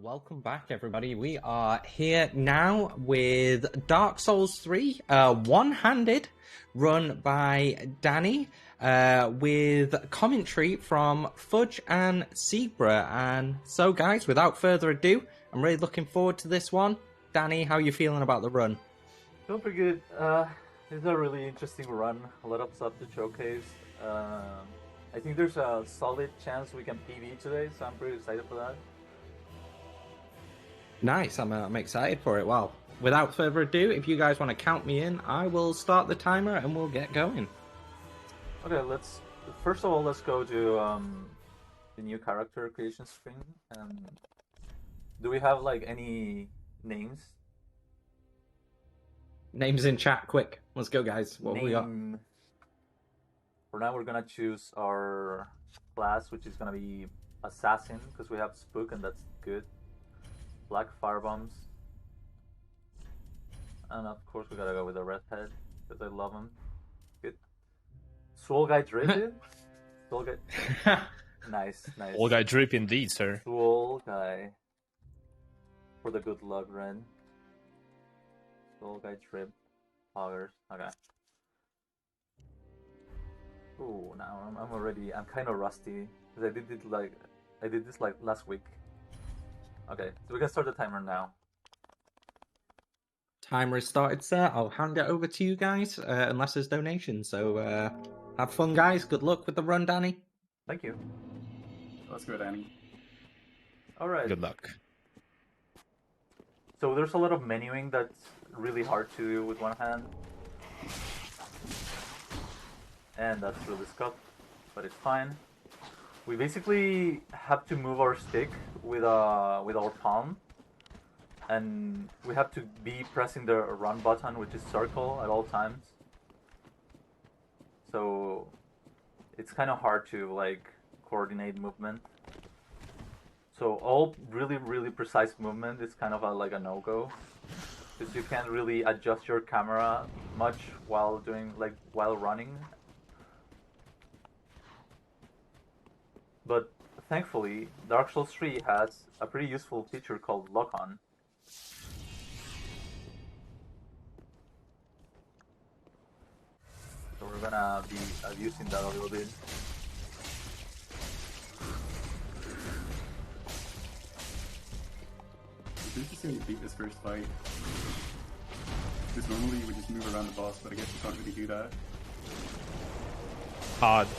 Welcome back, everybody. We are here now with Dark Souls 3, one-handed, run by Danny, with commentary from Fudge and Zebra. And so, guys, without further ado, I'm really looking forward to this one. Danny, how are you feeling about the run? Feeling pretty good. It's a really interesting run. A lot of stuff to showcase. I think there's a solid chance we can PV today, so I'm pretty excited for that. Nice, I'm excited for it. Well, without further ado, if you guys want to count me in, I will start the timer and we'll get going. Okay, first of all, let's go to the new character creation screen. Do we have like any names? Names in chat, quick. Let's go, guys. What have we got? For now, we're gonna choose our class, which is gonna be Assassin, because we have Spook, and that's good. Black Firebombs. And of course, we gotta go with the Redhead, because I love him. Good. Soul Guy Drip? Soul Guy. Nice. Soul Guy Drip indeed, sir. Soul Guy. For the good luck, Ren. Soul Guy Drip. Poggers. Okay. Ooh, now I'm kind of rusty because I did this like last week. Okay, so we can start the timer now. Timer is started, sir. I'll hand it over to you guys, unless there's donations. So have fun, guys. Good luck with the run, Danny. Thank you. Let's go, Danny. All right. Good luck. So there's a lot of menuing that's really hard to do with one hand. And that's really scuffed, but it's fine. We basically have to move our stick with our palm, and we have to be pressing the run button, which is circle, at all times. So it's kind of hard to like coordinate movement. So all really precise movement is kind of like a no-go, because you can't really adjust your camera much while running. But thankfully, Dark Souls 3 has a pretty useful feature called lock-on. So we're gonna be abusing that a little bit. It's interesting to beat this first fight. Because normally you would just move around the boss, but I guess you can't really do that.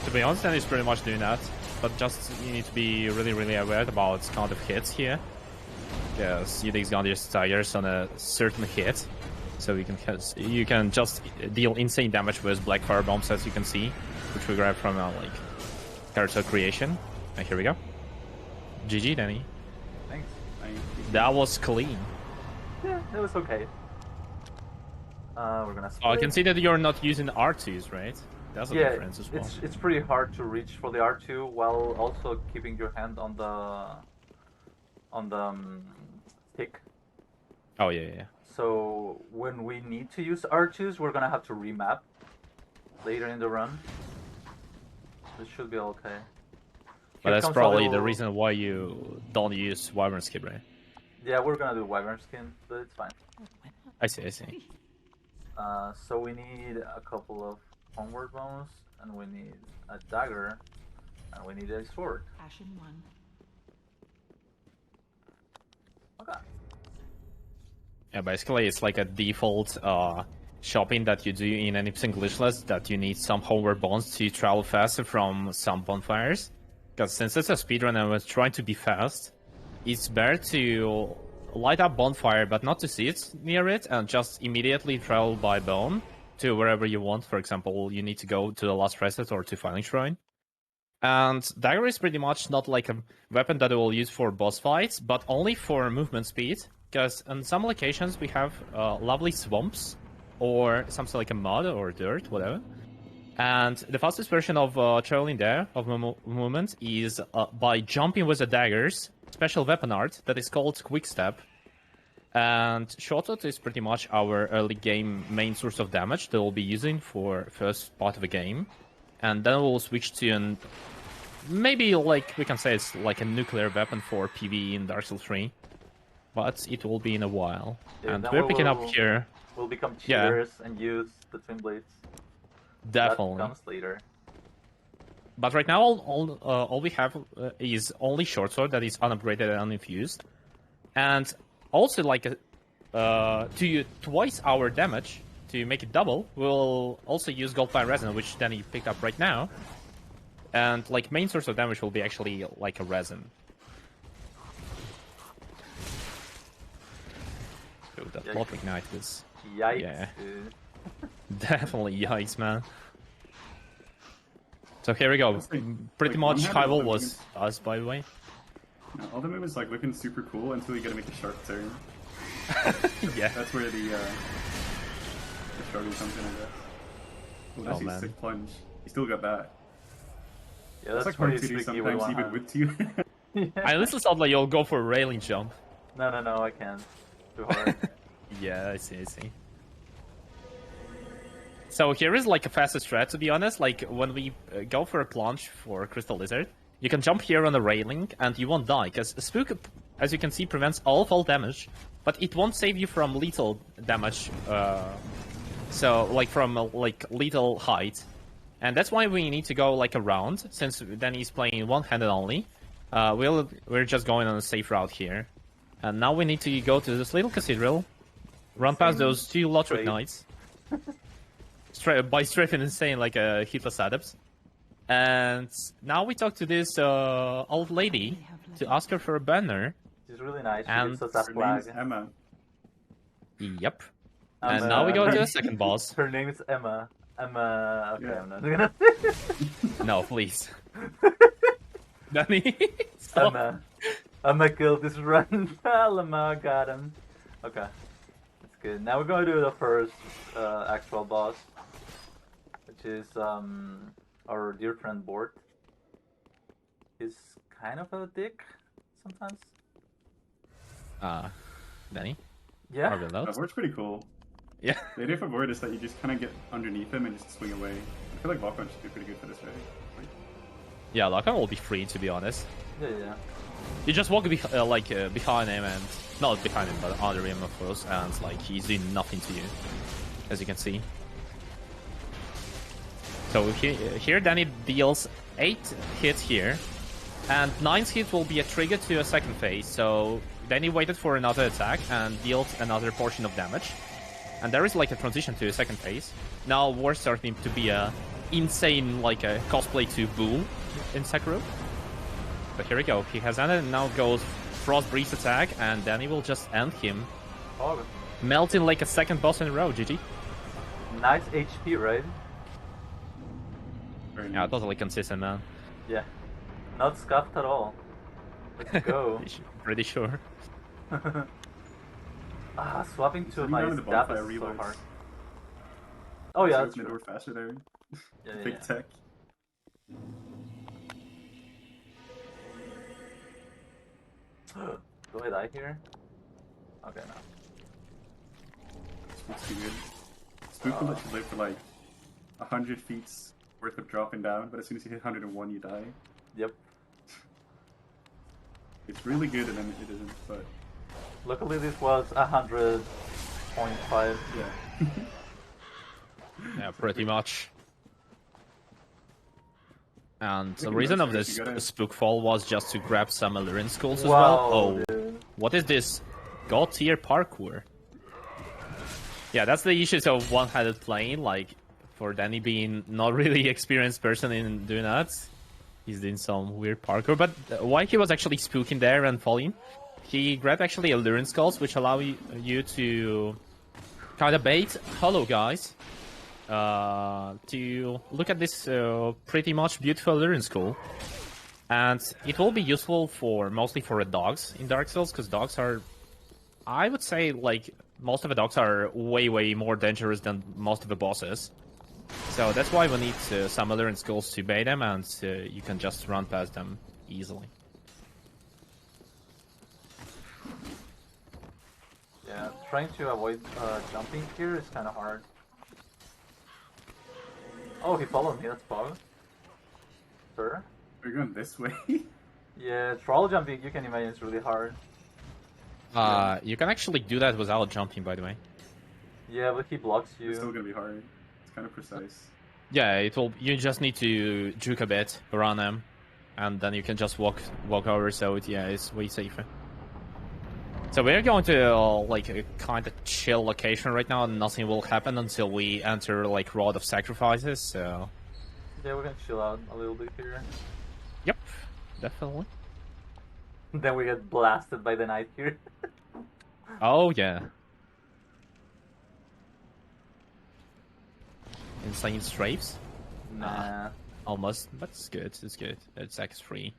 To be honest, Danny's pretty much doing that, but just you need to be really aware about kind of hits here. Yes, Udix gonna just tires on a certain hit, so you can just deal insane damage with Black Fire Bombs, as you can see, which we grab from like character creation. And here we go. GG, Danny. Thanks. That was clean. Yeah, it was okay. We're gonna split. Oh, I can see that you're not using R2s, right? That's a difference as well. It's pretty hard to reach for the R2 while also keeping your hand on the stick. Oh yeah. So when we need to use R2s, we're gonna have to remap later in the run. This should be okay. But that's probably the reason why you don't use Wyvern Skin, right? Yeah, we're gonna do Wyvern Skin, but it's fine. I see. So we need a couple of homeward bones, and we need a dagger, and we need a sword. Ashen 1. Okay. Yeah, basically it's like a default shopping that you do in any Glitchless, that you need some homeward bones to travel faster from some bonfires. Because since it's a speedrun and we're trying to be fast, it's better to light up bonfire but not to sit near it and just immediately travel by bone to wherever you want. For example, you need to go to the last reset or to Filing Shrine. And dagger is pretty much not like a weapon that we will use for boss fights, but only for movement speed. Because on some locations we have lovely swamps or something like a mud or dirt, whatever. And the fastest version of traveling there, of movement, is by jumping with the daggers, special weapon art that is called Quick Step. And Shortcut is pretty much our early game main source of damage that we'll be using for first part of the game. And then we'll switch to maybe like we can say it's like a nuclear weapon for PvE in Dark Souls 3. but it will be in a while. Yeah, And then we're picking up we'll- here. We'll become Yeah. cheaters and use the twin blades. Definitely. That comes later. But right now, all we have is only short sword that is unupgraded and uninfused, and also like to twice our damage to make it double. We'll also use Goldfire Resin, which Danny picked up right now, and like main source of damage will be actually like a resin. So that Yikes. block ignite is Yikes, Yeah. dude. definitely yikes, man. So here we go. It's like- Pretty like much one-handed Kybal weapon was us, by the way. No, all the movements like looking super cool until you gotta make a sharp turn. Yeah. That's where the struggle comes in, I guess. Well, that's Oh, his man. sick plunge. He still got that. Yeah, That's that's like hard pretty to do tricky with sometimes, one even hand. with two. I honestly thought like you'll go for a railing jump. No, I can't. Too hard. Yeah, I see. So here is like a faster strat, to be honest. Like when we go for a plunge for Crystal Lizard, you can jump here on the railing and you won't die, because Spook, as you can see, prevents all fall damage, but it won't save you from lethal damage. So like from like lethal height, and that's why we need to go like around. Since then he's playing one-handed only, we're just going on a safe route here, and now we need to go to this little cathedral, run past those two Lothric Straight. knights. By strafing insane like a heatless adept. And now we talk to this old lady to ask her for a banner. She's really nice. She And gives us that Her flag. name's Emma. Yep. And now we go to the second boss. Her name is Emma. Emma. Okay, Yeah. I'm not gonna say it. No, please. Danny. Stop. Emma. Emma killed this run. Emma got him. Okay. That's good. Now we're going to do the first actual boss, which is our dear friend Bort. He's kind of a dick sometimes. Danny. Yeah. Are we allowed? That works pretty cool. Yeah. The idea for Void is that you just kind of get underneath him and just swing away. I feel like Lockman should be pretty good for this, right? Like, Yeah, Lakan will be free, to be honest. Yeah. You just walk behind him and not behind him, but under him, of course, and like he's doing nothing to you, as you can see. So here Danny deals 8 hits here, and 9th hit will be a trigger to a second phase. So Danny waited for another attack and dealt another portion of damage, and there is like a transition to a second phase. Now we're starting to be a insane like a cosplay to Boo in Sekiro. But here we go. He has ended and now goes Frost Breeze attack, and Danny will just end him. Oh, Melting like a second boss in a row, GG. nice HP, right? very Yeah, nice. totally consistent, man. Yeah. Not scuffed at all. Let's go. Pretty sure. Swapping to Swing my down to the staff bonfire is so reloads. hard. Oh yeah, So that's open the true. door faster there. Yeah, Big yeah. tech. Do I die here? Okay, no. Spook's too good. Spook will let you live for like 100 feet's worth of dropping down, but as soon as you hit 101, you die. Yep. It's really good, and then it isn't. But Luckily this was 100.5. yeah, Yeah, pretty much. And the Pretty reason much, of right? this You gotta- Spookfall was just to grab some Illyrian skulls as Wow, well. Oh, dude. what is this? God tier parkour. Yeah, that's the issues of one-handed playing. Like, for Danny being not really experienced person in doing that, he's doing some weird parkour. But while he was actually spooking there and falling, he grabbed actually Illyrian skulls, which allow you to kind of bait hollow guys to look at this pretty much beautiful Illyrian skull. And it will be useful for mostly for the dogs in Dark Souls, because dogs are, I would say, like most of the dogs are way more dangerous than most of the bosses. So that's why we need some Illyrian skulls to bait them, and you can just run past them easily. Yeah, trying to avoid jumping here is kind of hard. Oh, he followed me, that's fun. Sure. we're going this way. Yeah, troll jumping, you can imagine, it's really hard. You can actually do that without jumping, by the way. Yeah, but he blocks you. It's still gonna be hard. It's kind of precise. Yeah, it will. You just need to juke a bit around them, and then you can just walk over. So it's way safer. So we're going to like a kind of chill location right now, and nothing will happen until we enter like Rod of Sacrifices. So Yeah, we're gonna chill out a little bit here. yep, definitely. Then we get blasted by the knight here. Oh yeah. Insane strafes? Nah. Almost, but it's good. It's good. It's X3.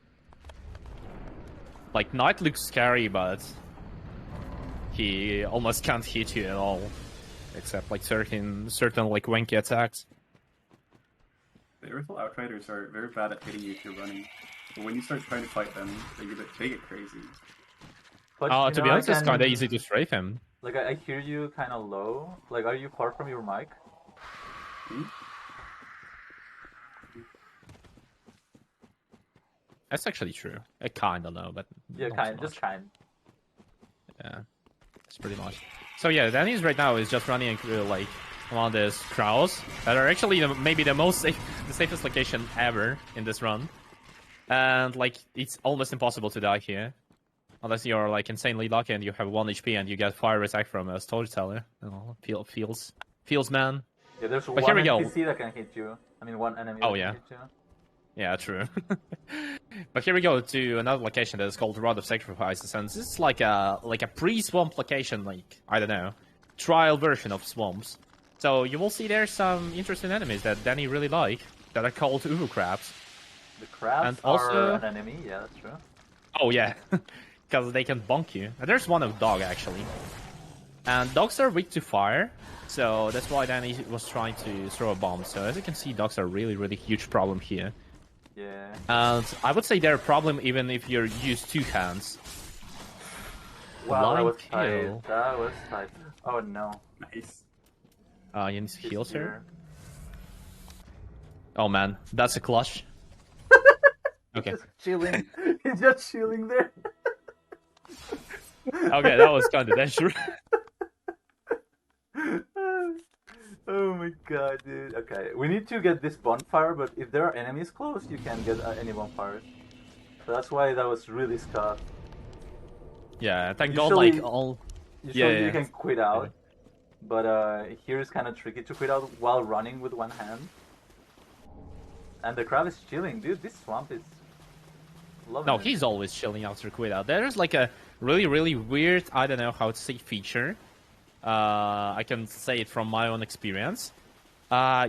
Like Knight looks scary, but he almost can't hit you at all, except like certain like wanky attacks. The Earthful Outriders are very bad at hitting you if you're running. But when you start trying to fight them, they get crazy. But, To be honest, it's kind of easy to strafe him. Like, I hear you kind of low. Like, are you far from your mic? Hmm? That's actually true. I kind of know, but Yeah, not kind, so just much. kind. Yeah, that's pretty much. So yeah, Danny's right now is just running like along these crowds that are actually maybe the safest location ever in this run, and like it's almost impossible to die here, unless you're like insanely lucky and you have 1 HP and you get fire attack from a storyteller. Oh, feels man. Yeah, there's But one here we go. NPC that can hit you. I mean, one enemy Oh, that yeah. can hit you. Yeah, true. But here we go to another location that is called Rod of Sacrifices, and this is like a pre-swamp location, like I don't know, trial version of swamps. So you will see there some interesting enemies that Danny really like that are called Uvu crabs. The crabs And are also- an enemy, yeah, that's true. Oh yeah, because they can bonk you. And there's one of dog actually, and dogs are weak to fire, so that's why Danny was trying to throw a bomb. So as you can see, dogs are a really huge problem here. Yeah. And I would say they're a problem even if you use 2 hands. Wow, that Blind was kill. tight. That was tight. Oh no. Nice. You need to He's heal, sir. here. Oh man, that's a clutch. Okay. Just chilling. He's just chilling there. Okay, that was kind of dangerous. Oh my god, dude. Okay, we need to get this bonfire, but if there are enemies close, you can't get any bonfires. So that's why that was really scuffed. Yeah, thank God, Usually- like all. Usually Yeah. you can quit out, but here is kind of tricky to quit out while running with one hand. And the crab is chilling, dude. This swamp is lovely. No, he's always chilling after quit out. There's like a really weird, I don't know how to say, feature. I can say it from my own experience.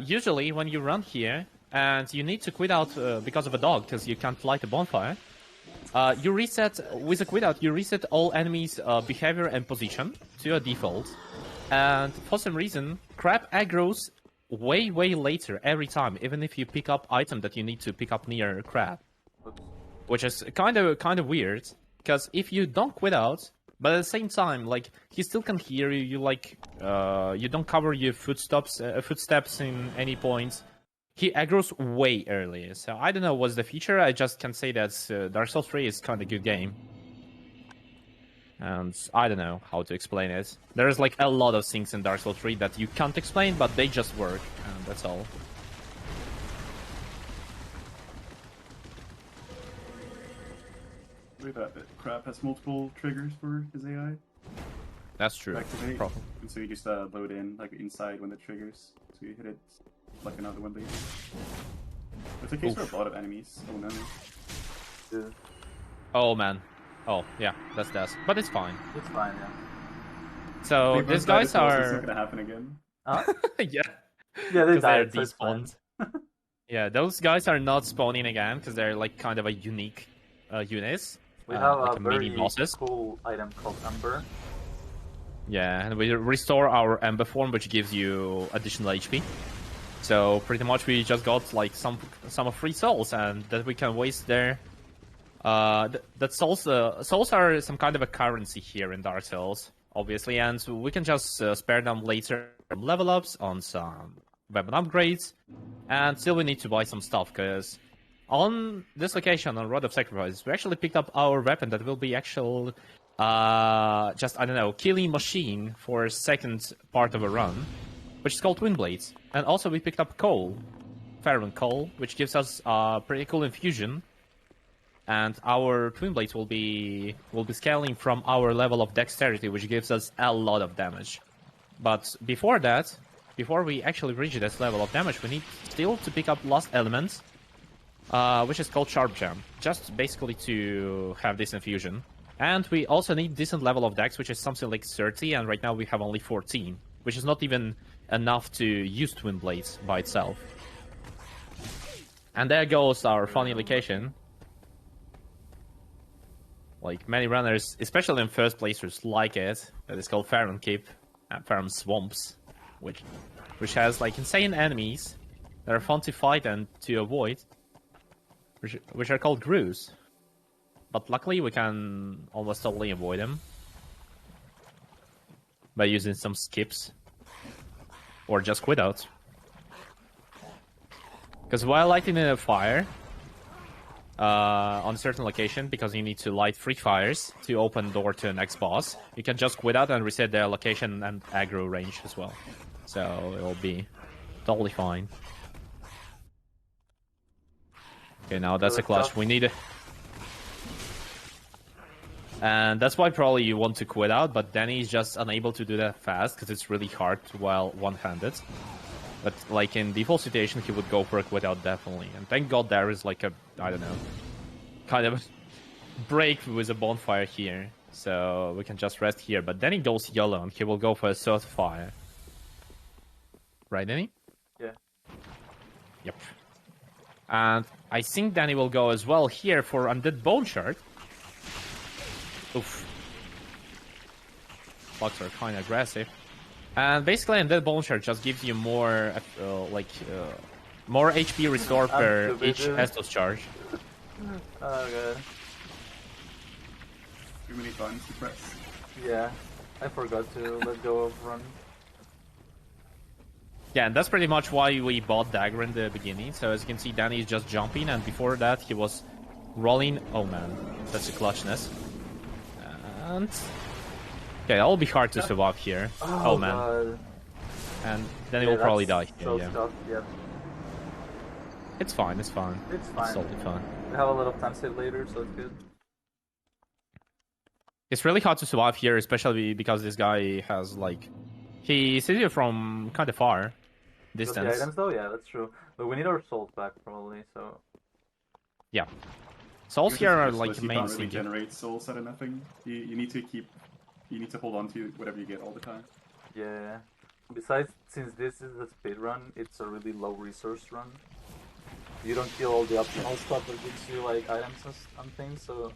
Usually when you run here and you need to quit out because of a dog, because you can't light a bonfire, you reset, with a quit out, you reset all enemies' behavior and position to a default. And for some reason, crab aggroes way later every time, even if you pick up item that you need to pick up near crab. Which is kind of weird, because if you don't quit out, but at the same time, like, he still can hear you, you don't cover your footsteps in any points. He aggroes way early, so I don't know what's the feature, I just can say that Dark Souls 3 is kind of good game. And I don't know how to explain it. There's like a lot of things in Dark Souls 3 that you can't explain, but they just work, and that's all. Look at that. The crab has multiple triggers for his AI. That's true. To activate. Problem. And so you just load in like inside when the triggers. So you hit it like another one later. It's a case Oof. for a lot of enemies. Oh no. Dude, Oh man. Oh yeah, that's that. But it's fine. it's fine, yeah. So If they these both die, guys it's also are not gonna happen again. Huh? yeah. Yeah, they Because they're died, so it's fine. despawned. Yeah, those guys are not spawning again because they're like kind of a unique units. We have like a mini very bosses. cool item called Ember. Yeah, and we restore our Ember form, which gives you additional HP. So pretty much we just got like some free souls, and that we can waste there. That souls are some kind of a currency here in Dark Souls, obviously, and we can just spare them later on level ups, on some weapon upgrades, and still we need to buy some stuff, because on this location, on Rod of Sacrifice, we actually picked up our weapon that will be just, I don't know, killing machine for second part of a run, which is called Twin Blades. And also we picked up coal, Ferron coal, which gives us pretty cool infusion. And our Twin Blades will be scaling from our level of dexterity, which gives us a lot of damage. But before that, before we actually reach this level of damage, we need still to pick up Lost Elements, which is called Sharp Jam, just basically to have this infusion. And we also need decent level of dex, which is something like 30, and right now we have only 14, which is not even enough to use Twin Blades by itself. And there goes our funny location. Like, many runners, especially in first placers, like it. That is called Ferron Keep and Ferron Swamps, which has like insane enemies that are fun to fight and to avoid, which are called Grews. But luckily we can almost totally avoid them by using some skips or just quit out. Because while lighting a fire on a certain location, because you need to light 3 fires to open door to the next boss, you can just quit out and reset their location and aggro range as well. So it'll be totally fine. Okay, now that's a clutch. We need it. And that's why probably you want to quit out, but Danny is just unable to do that fast because it's really hard while one-handed. But like in default situation, he would go for a quit out definitely. And thank God there is like a, I don't know, kind of break with a bonfire here. So we can just rest here. But Danny goes yellow and he will go for a third fire. Right, Danny? Yeah. Yep. And I think Danny will go as well here for Undead Bone Shard. Oof. Bugs are kind of aggressive. And basically, Undead Bone Shard just gives you more, more HP restore per each Estus charge. Oh god. Too many buttons to press. Yeah, I forgot to let go of run. Yeah, and that's pretty much why we bought Dagger in the beginning. So as you can see, Danny is just jumping, and before that he was rolling. Oh man, that's a clutchness. And okay, that'll be hard to survive here. Oh man. God. And then he will probably die here, So yeah. tough, yeah. It's fine, it's fine. It's fine. It's totally fine. We have a lot of time save later, so it's good. It's really hard to survive here, especially because this guy has, like... He sees you from kind of far Just the distance. items though, yeah, that's true. But we need our souls back probably, so... Yeah. Souls here are Useless, like the you main can't really thing. generate souls out of nothing. You need to keep... You need to hold on to whatever you get all the time. Yeah. Besides, since this is a speed run, it's a really low resource run. You don't kill all the optional stuff that gives you like items and things, so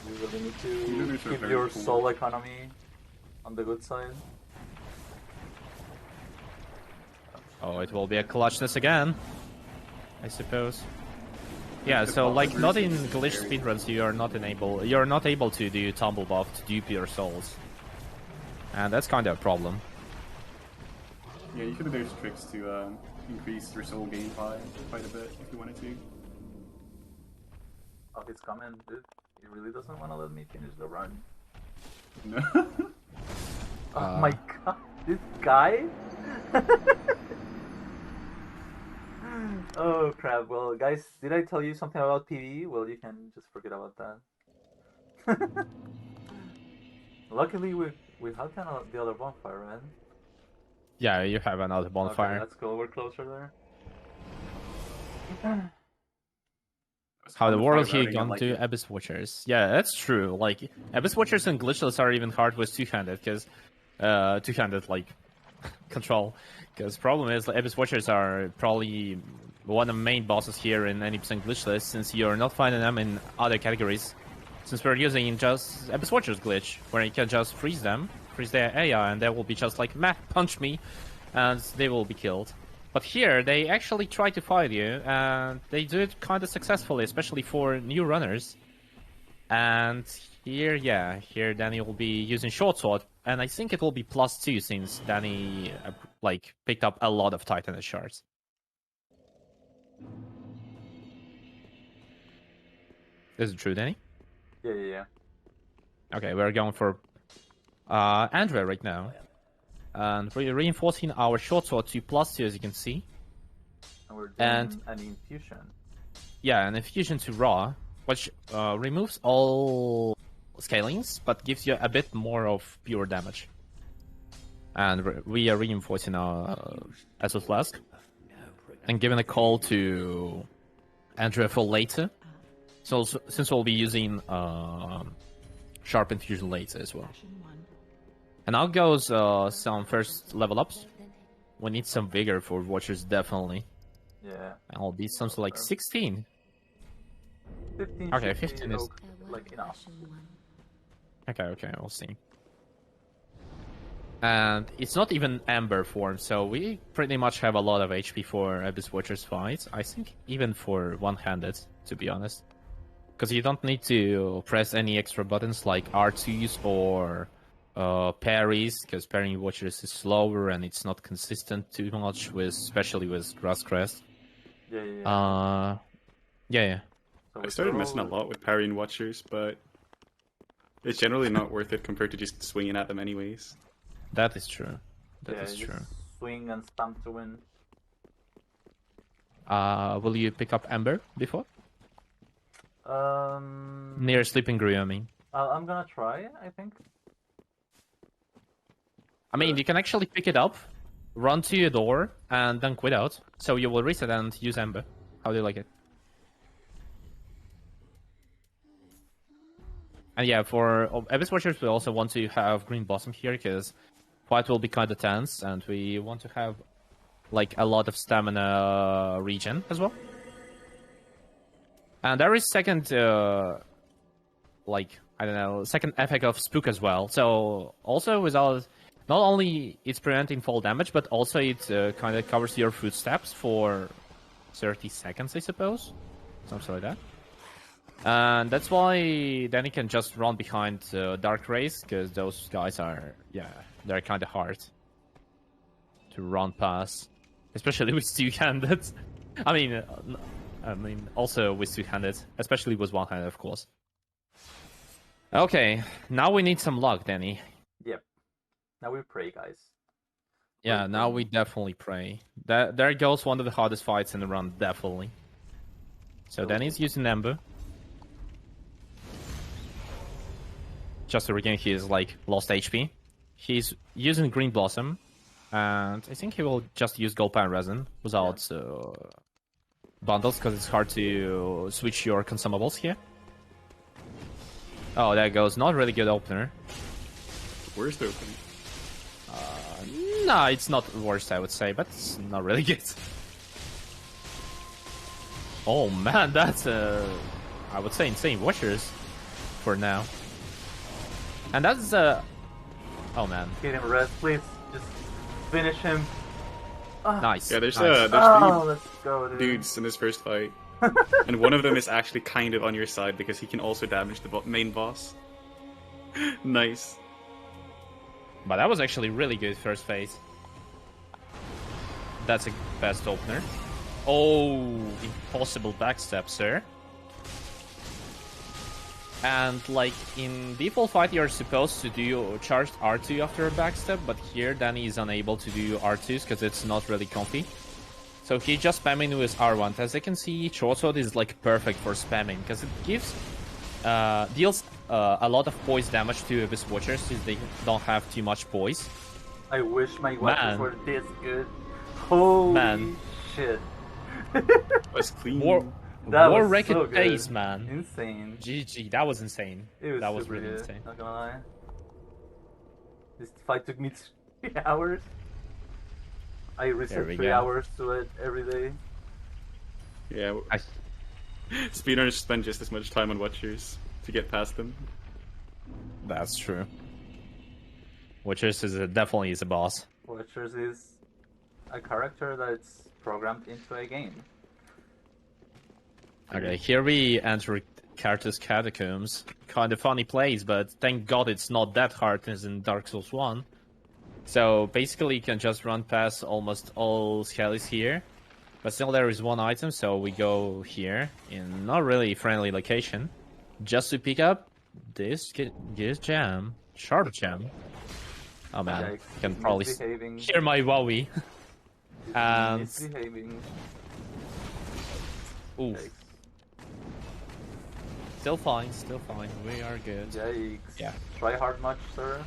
you really need Enemies to are keep very your cool. soul economy on the good side. Oh, it will be a clutchness again, I suppose. Yeah, so like not in glitch speedruns you're not able to do tumble buff to dupe your souls. And that's kind of a problem. Yeah, you could have those tricks to increase your soul gain by quite a bit if you wanted to. Oh, he's coming, dude. He really doesn't want to let me finish the run. No. Oh my god, this guy? Oh crap, well guys, did I tell you something about PvE? Well, you can just forget about that. Luckily we had kind of the other bonfire, right? Yeah, you have another bonfire. Okay, let's go, we're closer there. How the world here he gone to Abyss Watchers? Yeah, that's true. Like Abyss Watchers and Glitchless are even hard with two-handed, because two-handed like control. Because problem is Abyss Watchers are probably one of the main bosses here in any percent Glitchless, since you're not finding them in other categories. Since we're using just Abyss Watchers glitch, where you can just freeze them, freeze their AI, and they will be just like, meh, punch me, and they will be killed. But here, they actually try to fight you, and they do it kind of successfully, especially for new runners. And here, yeah, here Danny will be using Short Sword, and I think it will be +2 since Danny, like, picked up a lot of Titanus shards. Is it true, Danny? Yeah. Okay, we're going for Andrea right now. And we're reinforcing our short sword to +2, as you can see. And we're doing And- an infusion. Yeah, an infusion to raw, which removes all scalings, but gives you a bit more of pure damage. And we are reinforcing our Acid Flask. And giving a call to Andrea for later. So since we'll be using Sharp Infusion later as well. And now goes some first level ups. We need some vigor for Watchers, definitely. Yeah. And I'll be something like 16. 15 Okay, should be 15 is- like enough. Okay, we'll see. And it's not even Ember form, so we pretty much have a lot of HP for Abyss Watchers fights. I think even for one-handed, to be honest. Because you don't need to press any extra buttons like R2s or parries, because parrying Watchers is slower and it's not consistent too much, especially with Grass Crest. Yeah. Yeah. So I we started throw- messing a lot with parrying Watchers, but it's generally not worth it compared to just swinging at them anyways. That is true. That Yeah, is you true. just swing and spam to win. Will you pick up Ember before? Near Sleeping Grew, I mean. I'm gonna try, I think. I mean, you can actually pick it up, run to your door, and then quit out. So you will reset and use Ember. How do you like it? And yeah, for Abyss Watchers, we also want to have Green Blossom here, because fight will be kind of tense, and we want to have like a lot of stamina regen as well. And there is second, like, I don't know, second effect of Spook as well. So also without, not only it's preventing fall damage, but also it kind of covers your footsteps for 30 seconds, I suppose. Something like that. And that's why Danny can just run behind Dark Rays, because those guys are, yeah, they're kind of hard to run past. Especially with two-handed. I mean, also with two-handed, especially with one-handed, of course. Okay, now we need some luck, Danny. Yep. Now we pray, guys. Yeah, now we definitely pray. There goes one of the hardest fights in the run, definitely. So Danny's using Ember. Just to regain his, like, lost HP. He's using Green Blossom. And I think he will just use Gold Pan Resin without bundles, because it's hard to switch your consumables here. Oh, there goes. Not really good opener. Worst opening. No, it's not the worst, I would say, but it's not really good. Oh man, that's I would say insane Watchers for now. And that's oh man. Get him rest, please. Just finish him. Nice. Yeah, there's nice. Oh, let's go, dude. dudes in this first fight. And one of them is actually kind of on your side because he can also damage the main boss. Nice. But that was actually really good first phase. That's a best opener. Oh, impossible backstep, sir. And like in default fight, you're supposed to do charged R2 after a backstep, but here Danny is unable to do R2s because it's not really comfy. So he just spamming with R1. As you can see, short sword is like perfect for spamming because it gives deals a lot of poise damage to Abyss Watchers since they don't have too much poise. I wish my weapons Man. were this good. Holy Man. shit. That's clean. That War was record so good. pace, man. Insane. GG, that was insane. It was That was super really good, insane. not gonna lie. This fight took me 3 hours. I There reset we 3 go. hours to it every day. Yeah, I, speedrunners spend just as much time on Watchers to get past them. that's true. Watchers definitely is a boss. Watchers is a character that's programmed into a game. Okay, here we enter Cartus Catacombs. Kind of funny place, but thank God it's not that hard as in Dark Souls 1. So basically you can just run past almost all skellies here. But still there is one item, so we go here in not really friendly location. Just to pick up this jam, sharp jam. Oh man, Yikes, you can he's probably misbehaving. hear my wowie. And Misbehaving. oof, Yikes. still fine, we are good. Yikes. Yeah. Try hard much, sir.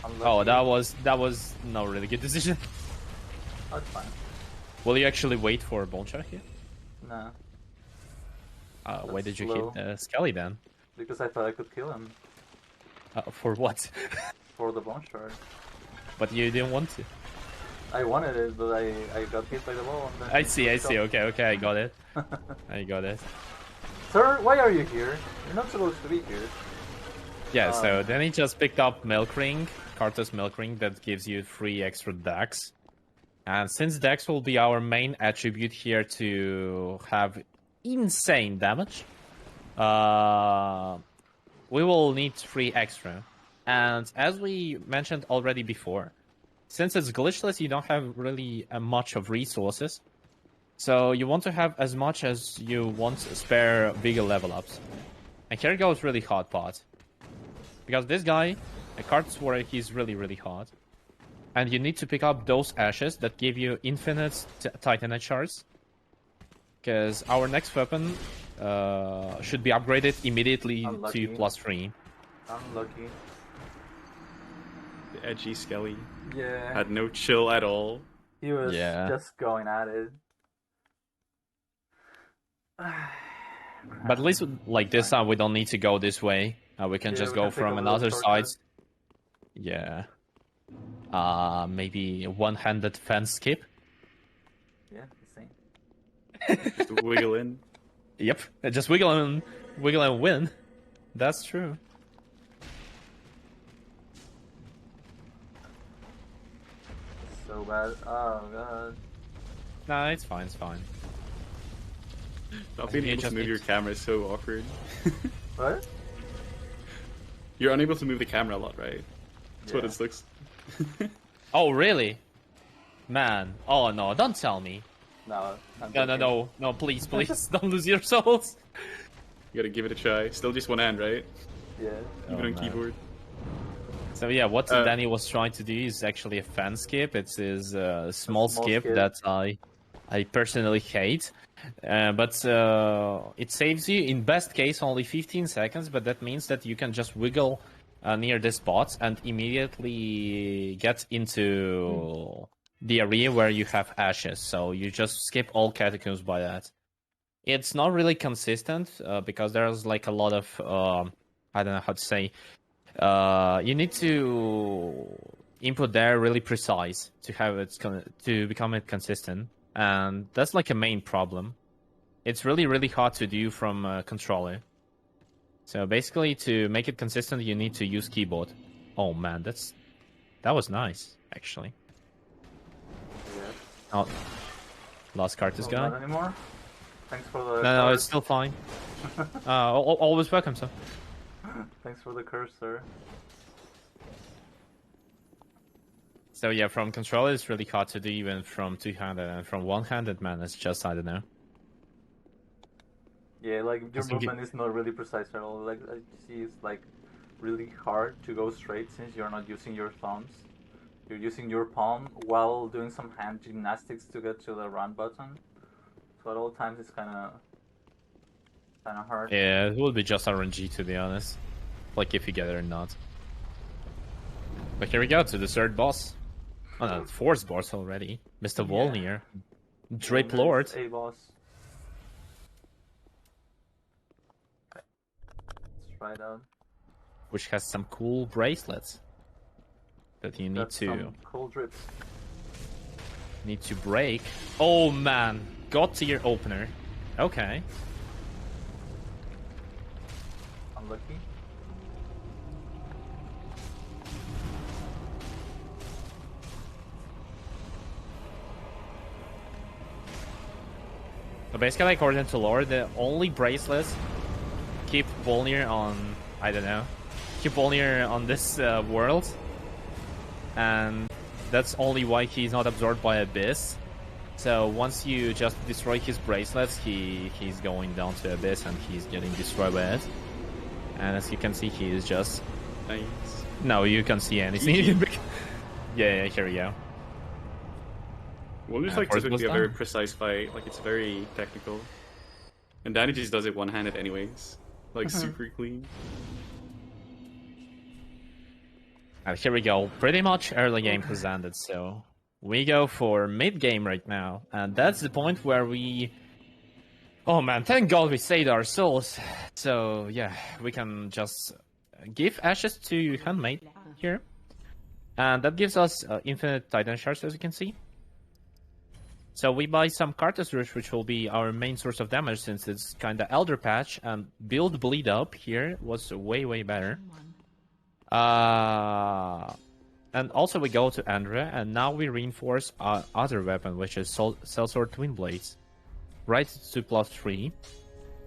Oh, Unlucky. that was no really good decision. That's fine. Will you actually wait for a bone shot here? Nah, Why That's did you slow. hit Skelly then? because I thought I could kill him For what? for the bone shard. But you didn't want to. I wanted it, but I got hit by the wall and then... I see. Okay, I got it. I got it. Sir, why are you here? You're not supposed to be here. Yeah, so then he just picked up Milk Ring, Carter's Milk Ring, that gives you 3 extra dex. And since dex will be our main attribute here to have insane damage, we will need 3 extra. And as we mentioned already before, since it's glitchless, you don't have really much of resources. So you want to have as much as you want to spare bigger level ups. And here goes really hard part. Because this guy, a card where he's really hard. And you need to pick up those ashes that give you infinite Titanite shards. Because our next weapon should be upgraded immediately Unlucky. to +3. Unlucky. The edgy Skelly Yeah. had no chill at all. He was Yeah. just going at it. But at least like this time we don't need to go this way. We can Yeah, just we go can take from a little another shortcut. side. Yeah. Maybe a one-handed fence skip. Yeah, the same. Just wiggle in. Yep. Just wiggle and win. That's true. So bad. Oh god. Nah, it's fine. It's fine. Not I being think you able to just move need your to- camera is so awkward. What? You're unable to move the camera a lot, right? That's what Yeah. it looks. Oh, really? Man. Oh no! Don't tell me. No. I'm joking. No! Please, don't lose your souls. You gotta give it a try. Still just one hand, right? Yeah. Even Oh, on man. keyboard. So yeah, what Uh, Danny was trying to do is actually a fan skip. It's his small small skip skip. that I personally hate. But it saves you, in best case, only 15 seconds, but that means that you can just wiggle near this spot and immediately get into the area where you have ashes. So you just skip all catacombs by that. It's not really consistent because there's like a lot of, I don't know how to say, you need to input there really precise to have it to become it consistent. And that's like a main problem. It's really hard to do from a controller. So basically, to make it consistent, you need to use keyboard. Oh man, that was nice, actually. Yeah. Oh, lost card this guy. Not anymore. Thanks for the. No, curse. it's still fine. Always welcome, sir. Thanks for the curse, sir. So yeah, from controller it's really hard to do, even from two-handed, and from one-handed, man, it's just, I don't know. Yeah, like your think it- movement is not really precise at all. Like I see, it's like really hard to go straight since you're not using your thumbs. You're using your palm while doing some hand gymnastics to get to the run button. So at all times it's kind of hard. Yeah, it will be just RNG, to be honest. Like, if you get it or not. But here we go, to the third boss. Oh no, fourth boss already. Mr. Yeah. Volnir. Drape And Lord. there's a boss. Okay. Let's try it out. Which has some cool bracelets. That you need Got to some cool drips. break. Oh man, God tier opener. Okay. Unlucky. So basically, according to lore, the only bracelets keep Volnir on, I don't know, keep Volnir on this world. And that's only why he's not absorbed by Abyss. So once you just destroy his bracelets, he's going down to abyss and he's getting destroyed by it. And as you can see, he is just... Nice. No, you can't see anything. Yeah, here we go. Well, it's like typically a very precise fight. Like, it's very technical. And Danny just does it one-handed anyways. Like, super clean. And here we go. Pretty much early game has ended, so... We go for mid-game right now. And that's the point where we... Oh man, thank God we saved our souls. So, yeah, we can just give ashes to Handmaid here. And that gives us infinite Titan shards, as you can see. So we buy some Cartus Rush, which will be our main source of damage since it's kinda Elder Patch, and build Bleed Up here was way better. And also we go to Andrea, and now we reinforce our other weapon, which is Sellsword Twin Blades. Right to +3,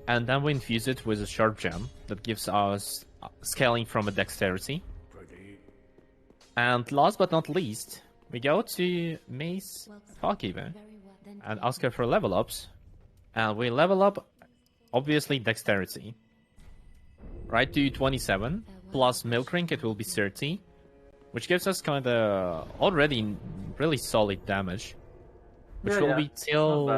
and then we infuse it with a Sharp Gem that gives us scaling from a Dexterity. And last but not least, we go to Mace Hawkeeper and ask her for level ups. And we level up, obviously, Dexterity. Right to 27, plus Milk Ring, it will be 30. Which gives us kinda already really solid damage. Which will be till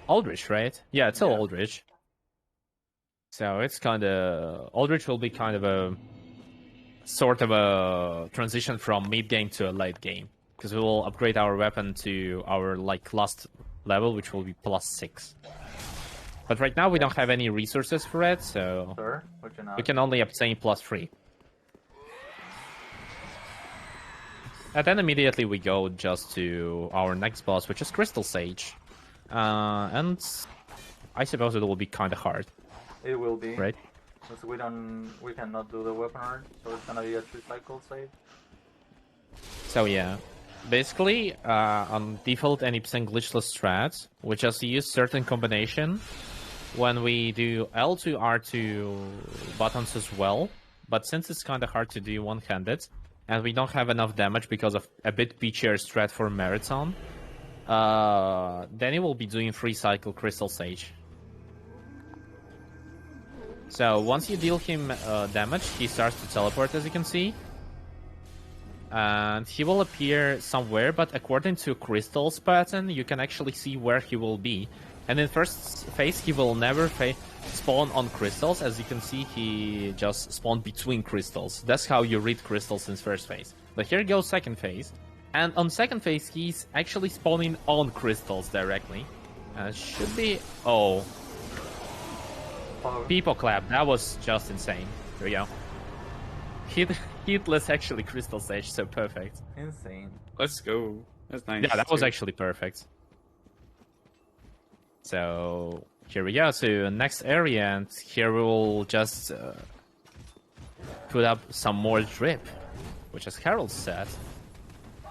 Aldrich, right? Yeah, till Aldrich. So it's kinda... Aldrich will be kind of a... sort of a transition from mid-game to a late game. Because we will upgrade our weapon to our last level, which will be +6. But right now we don't have any resources for it, so... we can only obtain +3. And then immediately we go just to our next boss, which is Crystal Sage. And I suppose it will be kind of hard. It will be. Right? Because we cannot do the weapon art, so it's gonna be a 3-cycle save. So yeah. Basically, on default NPC glitchless strats, we just use certain combination when we do L2, R2 buttons as well. But since it's kind of hard to do one-handed, and we don't have enough damage because of a bit peachier strat for Marathon, then it will be doing 3-cycle Crystal Sage. So once you deal him damage, he starts to teleport, as you can see. And he will appear somewhere, but according to Crystal's pattern, you can actually see where he will be. And in first phase, he will never spawn on crystals. As you can see, he just spawned between crystals. That's how you read crystals in first phase. But here goes second phase. And on second phase, he's actually spawning on crystals directly. Should be... Oh. People clap. That was just insane. Here we go. Hitless actually Crystal Sage, so perfect. Insane. Let's go. That's nice. Yeah, that was actually perfect. So here we go to next area, and here we will just put up some more drip, which is Herald's set.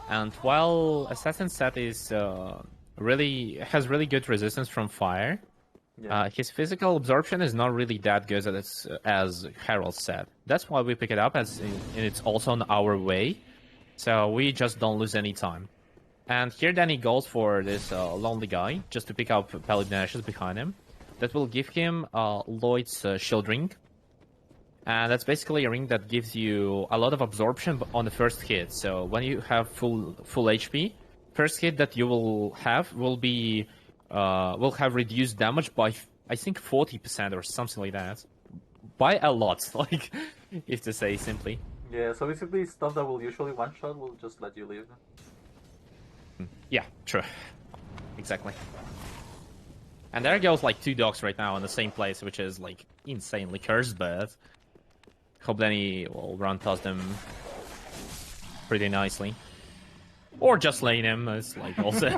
And while Assassin's set is has really good resistance from fire, his physical absorption is not really that good as Herald's set. That's why we pick it up, as it's also on our way, so we just don't lose any time. And here Danny goes for this lonely guy, just to pick up Paladin Ashes behind him. That will give him Lloyd's Shield Ring. And that's basically a ring that gives you a lot of absorption on the first hit. So when you have full HP, first hit that you will have will have reduced damage by, I think, 40% or something like that. By a lot, like, if to say simply. Yeah, so basically stuff that will usually one-shot will just let you leave. Yeah, true. Exactly. And there goes like 2 dogs right now in the same place, which is like insanely cursed, but hope Danny will run past them pretty nicely. Or just lane him is like also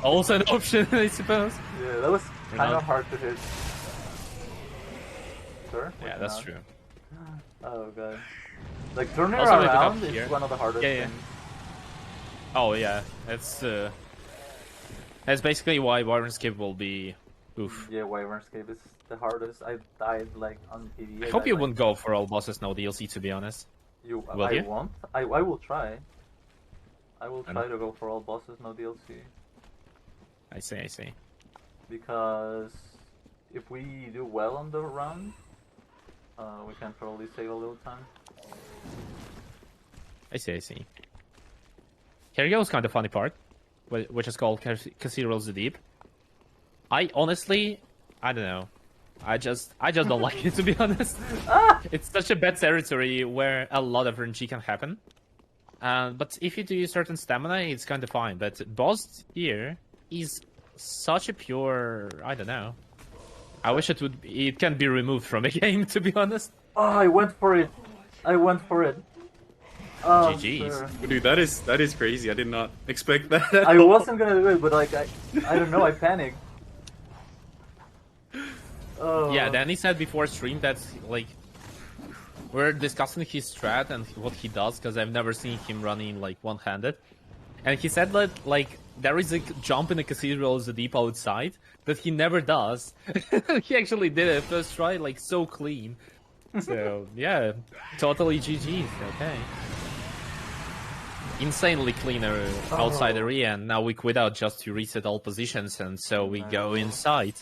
also an option, I suppose. Yeah, that was kind of hard to hit. Sure? Yeah, that's true. Oh god. Like turning Also, around is one of the hardest things. Oh yeah, that's basically why Wyvernscape will be oof. Yeah, Wyvernscape is the hardest. I died like on PD. I hope you wouldn't go for all bosses no DLC, to be honest. I won't. I will try. I will try to go for all bosses, no DLC. I see. Because if we do well on the run, we can probably save a little time. I see. Here goes kind of funny part, which is called Cathedrals the Deep. I honestly, I don't know. I just don't like it, to be honest. It's such a bad territory where a lot of RNG can happen. But if you do certain stamina, it's kind of fine. But boss here is such a pure, I don't know. I wish it can be removed from the game, to be honest. Oh, I went for it. Oh, GG's. sir. Dude, that is crazy. I did not expect that. I wasn't gonna do it, but like I don't know. I panicked. Oh. Yeah, Danny said before stream that like we're discussing his strat and what he does because I've never seen him running like one-handed, and he said that like there is a jump in the Cathedral the Deep outside that he never does. He actually did it first try, like so clean. So yeah, totally GG. Okay. Insanely cleaner outside area, and now we quit out just to reset all positions, and so we go inside.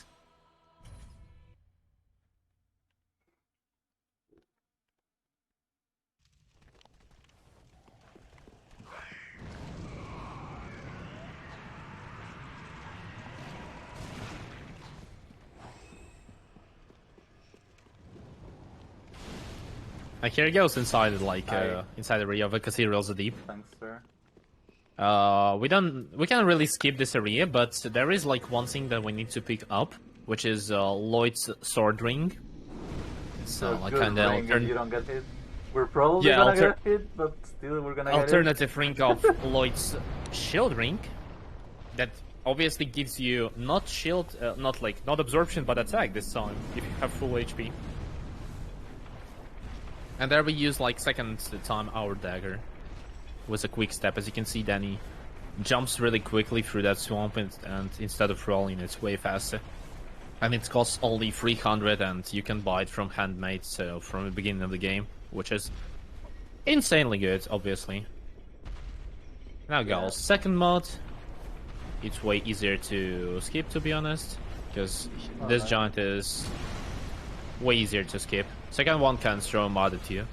And here he goes inside, like inside the area of the Cathedrals the Deep. Thanks, sir. We can't really skip this area, but there is like one thing that we need to pick up, which is Lloyd's sword ring. So like kind of you don't get hit. We're probably gonna get hit, but still we're gonna get hit. Alternative ring of Lloyd's shield ring, that obviously gives you not shield, not absorption, but attack this time if you have full HP. And there we use like second time our dagger with a quick step. As you can see, Danny jumps really quickly through that swamp, and instead of rolling, it's way faster. And it costs only 300, and you can buy it from Handmade, so from the beginning of the game, which is insanely good, obviously. Now goes second mod. It's way easier to skip, to be honest, because this giant is way easier to skip. Second one can throw mod at you.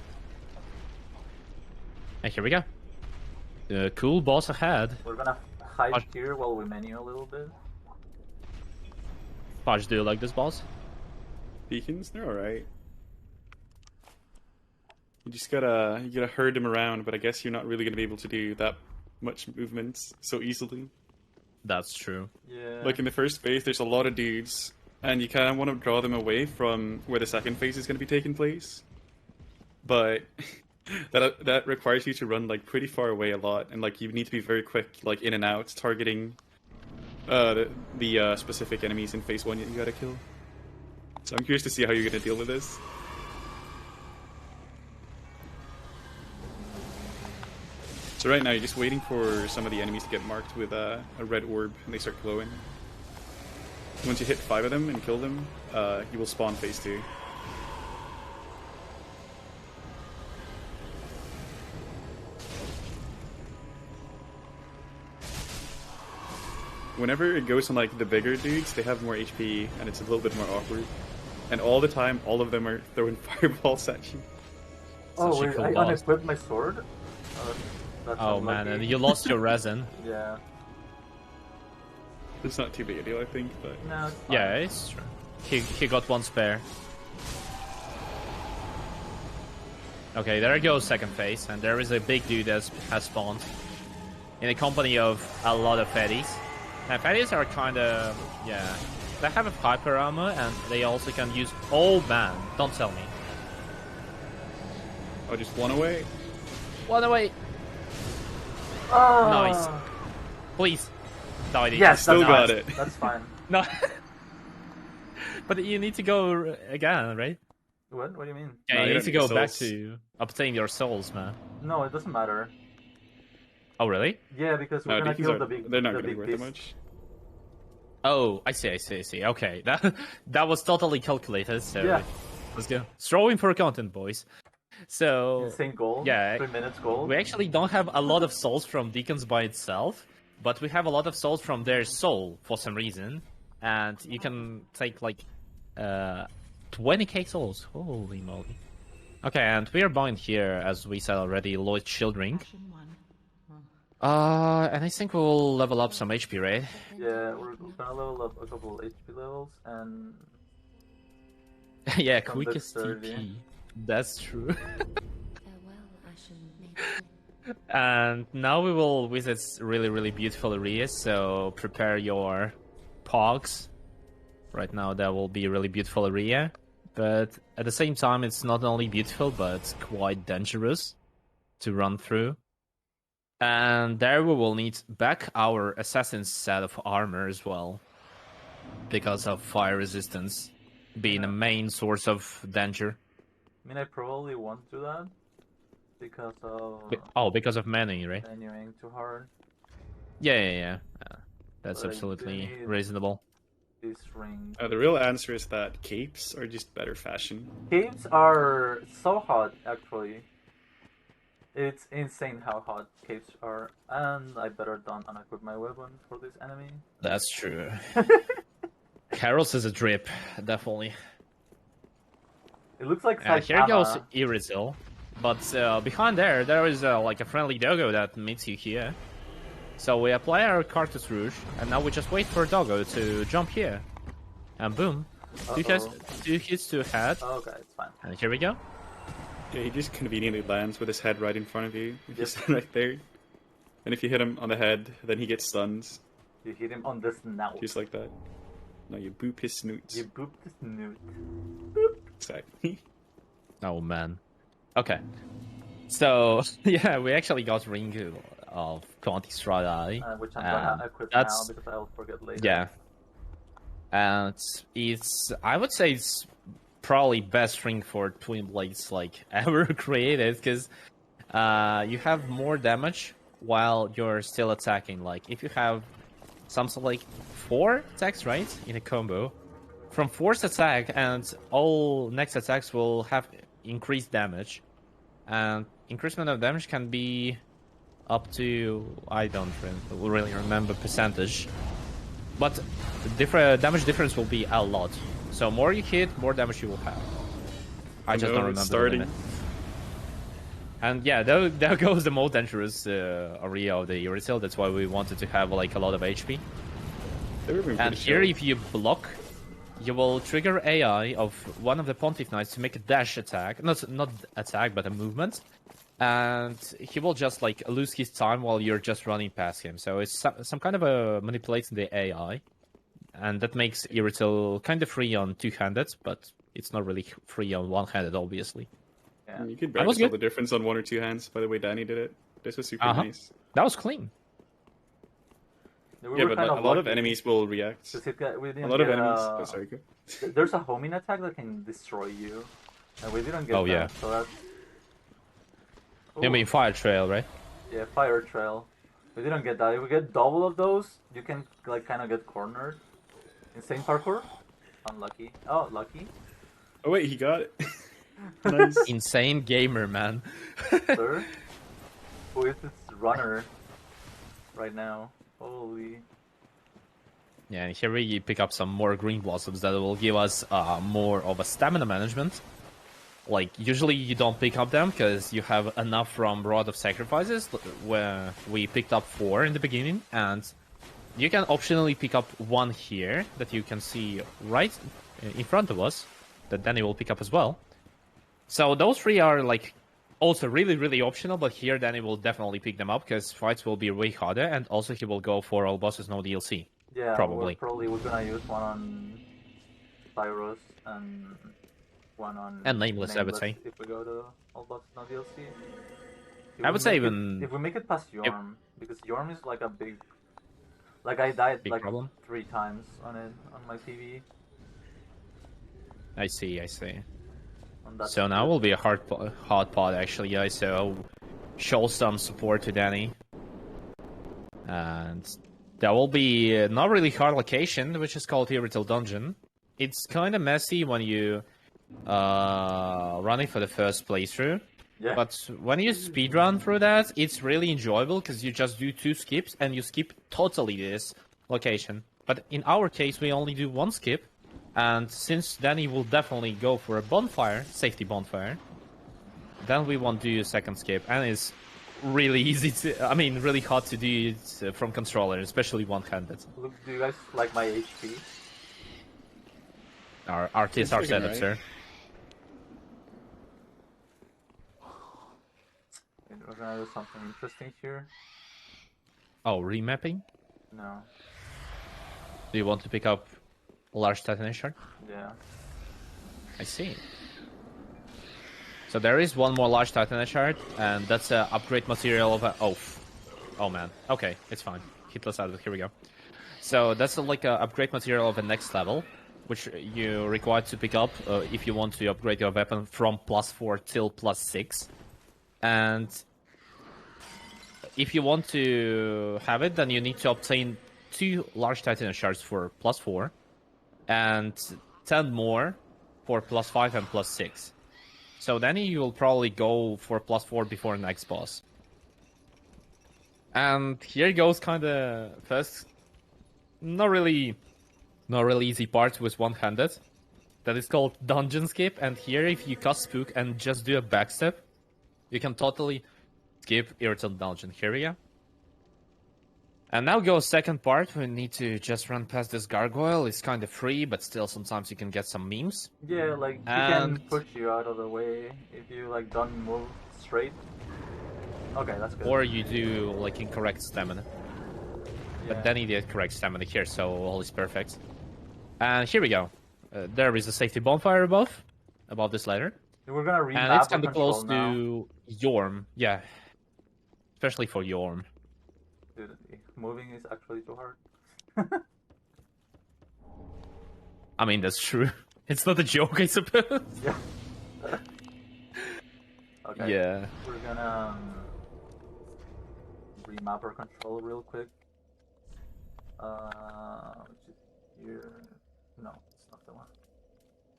And here we go. The cool boss ahead. We're gonna hide here while we menu a little bit. Paj, do you like this boss? Beacons, they're alright. You just gotta herd them around, but I guess you're not really gonna be able to do that much movement so easily. That's true. Yeah. Like in the first phase, there's a lot of dudes, and you kind of want to draw them away from where the second phase is going to be taking place. But that requires you to run like pretty far away a lot, and like you need to be very quick, like in and out, targeting the specific enemies in phase 1 that you gotta kill. So I'm curious to see how you're gonna deal with this. So right now you're just waiting for some of the enemies to get marked with a red orb, and they start glowing. Once you hit 5 of them and kill them, you will spawn phase 2. Whenever it goes on like the bigger dudes, they have more HP and it's a little bit more awkward. And all the time, all of them are throwing fireballs at you. Oh, wait, I unequipped my sword? Oh man, and you lost your resin. Yeah. It's not too big a deal, I think, but... No, it's fine. Yeah, it's true. He got one spare. Okay, there goes second phase, and there is a big dude that has spawned in a company of a lot of fatties. And fatties are kind of, yeah, they have a hyper armor, and they also can use... Oh man, don't tell me. Oh, just one away? One away. Oh. Nice. Please. No, yes, still got it. That's fine. No. But you need to go again, right? What? What do you mean? Yeah, No, you need to go back souls. to obtain your souls, man. No, it doesn't matter. Oh, really? Yeah, because we're gonna kill the big. They're not the gonna be big worth beast. that much. Oh, I see. Okay, that was totally calculated. So Yeah. let's go. Throw in for content, boys. So Insane gold. yeah, 3 minutes gold. we actually don't have a lot of souls from Deacons by itself, but we have a lot of souls from their soul for some reason. And you can take like 20k souls. Holy moly. Okay, and we are bound here, as we said already, Lloyd Childring. And I think we'll level up some HP, right? Yeah, we're gonna level up a couple HP levels and Yeah, From quickest the 30. TP. That's true. Farewell, Ashen Maiden. And now we will visit really beautiful areas, so prepare your pogs. Right now that will be a really beautiful area, but at the same time it's not only beautiful but quite dangerous to run through. And there we will need back our assassin's set of armor as well, because of fire resistance being a main source of danger. I mean I probably won't do that because of Because of many, right? menuing too hard. Yeah. That's But I do absolutely need- reasonable. This ring. The real answer is that capes are just better fashion. Caves are so hot actually. It's insane how hot caves are, and I better don't unequip my weapon for this enemy. That's true. Carol's is a drip, definitely. It looks like Here goes Saitama. Irizil. But behind there is like a friendly doggo that meets you here. So we apply our Cartus Rouge, and now we just wait for Doggo to jump here. And boom. Two hits to head. Okay, it's fine. And here we go. Yeah, he just conveniently lands with his head right in front of you. Just right there. And if you hit him on the head, then he gets stunned. You hit him on the snout. Just like that. No, you boop his snoot. You booped the snoot. Exactly. Oh man. Okay. So, yeah, we actually got Ring of Quantistrada. Which I'm gonna equip now because I'll forget later. Yeah. And it's, I would say it's probably best ring for Twin Blades like ever created, because you have more damage while you're still attacking. Like if you have something like 4 attacks, right, in a combo, from force attack, and all next attacks will have increased damage, and increasement of damage can be up to, I don't really remember percentage, but the damage difference will be a lot. So more you hit, more damage you will have. I just don't remember the limit. And yeah, there goes the most dangerous area of the Irizil. That's why we wanted to have like a lot of HP. And here, if you block, you will trigger AI of one of the Pontiff Knights to make a dash attack. Not attack, but a movement. And he will just like lose his time while you're just running past him. So it's some kind of a manipulating the AI. And that makes Irizil kind of free on two-handed, but it's not really free on one-handed, obviously. Yeah. You can barely tell the difference on 1 or 2 hands by the way Danny did it. This was super nice. That was clean. Yeah, but a lot of enemies will react. A lot of enemies... Oh, sorry, go. There's a homing attack that can destroy you. And we didn't get that, yeah. so that's... You mean Fire Trail, right? Yeah, Fire Trail. We didn't get that. If we get double of those, you can like kind of get cornered. Insane parkour? Unlucky. Oh, lucky. Oh wait, he got it. Nice. Insane gamer, man. Sir? Who is this runner right now? Holy... Yeah, and here we pick up some more green blossoms that will give us more of a stamina management. Like, usually you don't pick up them because you have enough from Rod of Sacrifices, where we picked up 4 in the beginning, and you can optionally pick up 1 here that you can see right in front of us, that Danny will pick up as well. So those 3 are like also really optional, but here Danny will definitely pick them up because fights will be way harder, and also he will go for all bosses no DLC. Yeah, probably. We're gonna use one on Cyrus and one on Nameless, I would say. If we go to all bosses no DLC. I would say even if we make it past Yorm, because Yorm is like a big... Like I died like problem. 3 times on it on my TV. I see. So now will be a hard pod actually, guys. So show some support to Danny, and there will be not really hard location, which is called Irizil Dungeon. It's kind of messy when you running for the first playthrough, Yeah. But when you speedrun through that, it's really enjoyable because you just do 2 skips and you skip totally this location. But in our case, we only do 1 skip, and since Danny will definitely go for a bonfire, safety bonfire, then we won't do a second skip, and it's really easy to, I mean, really hard to do it from controller, especially one-handed. Look, do you guys like my HP? Our TSR freaking setup, right. sir. Okay, we're gonna do something interesting here. Oh, remapping? No. Do you want to pick up a large titanite shard? Yeah. I see. So there is one more large titanite shard, and that's a upgrade material of a... Oh man. Okay, it's fine. Hitless out of it. Here we go. So that's like a upgrade material of a next level, which you require to pick up if you want to upgrade your weapon from +4 till +6. And if you want to have it, then you need to obtain 2 large titanite shards for +4, and 10 more for +5 and +6. So then you will probably go for +4 before next boss. And here goes kinda first, not really easy part with one-handed. That is called dungeon skip, and here if you cast spook and just do a backstep, you can totally skip irritant dungeon. Here we go. And now goes second part. We need to just run past this gargoyle. It's kind of free, but still sometimes you can get some memes. Yeah, like he And- can push you out of the way if you like don't move straight. Okay, that's good. Or you do like incorrect stamina. yeah. But then he did correct stamina here, so all is perfect. And here we go. There is a safety bonfire above this ladder. We're gonna remap And it's our kind of close control now. to Yorm. Yeah. Especially for Yorm. Dude, moving is actually too hard. I mean, that's true. It's not a joke, I suppose. Yeah. Okay. Yeah. We're gonna remap our control real quick. Which is here. No, it's not the one.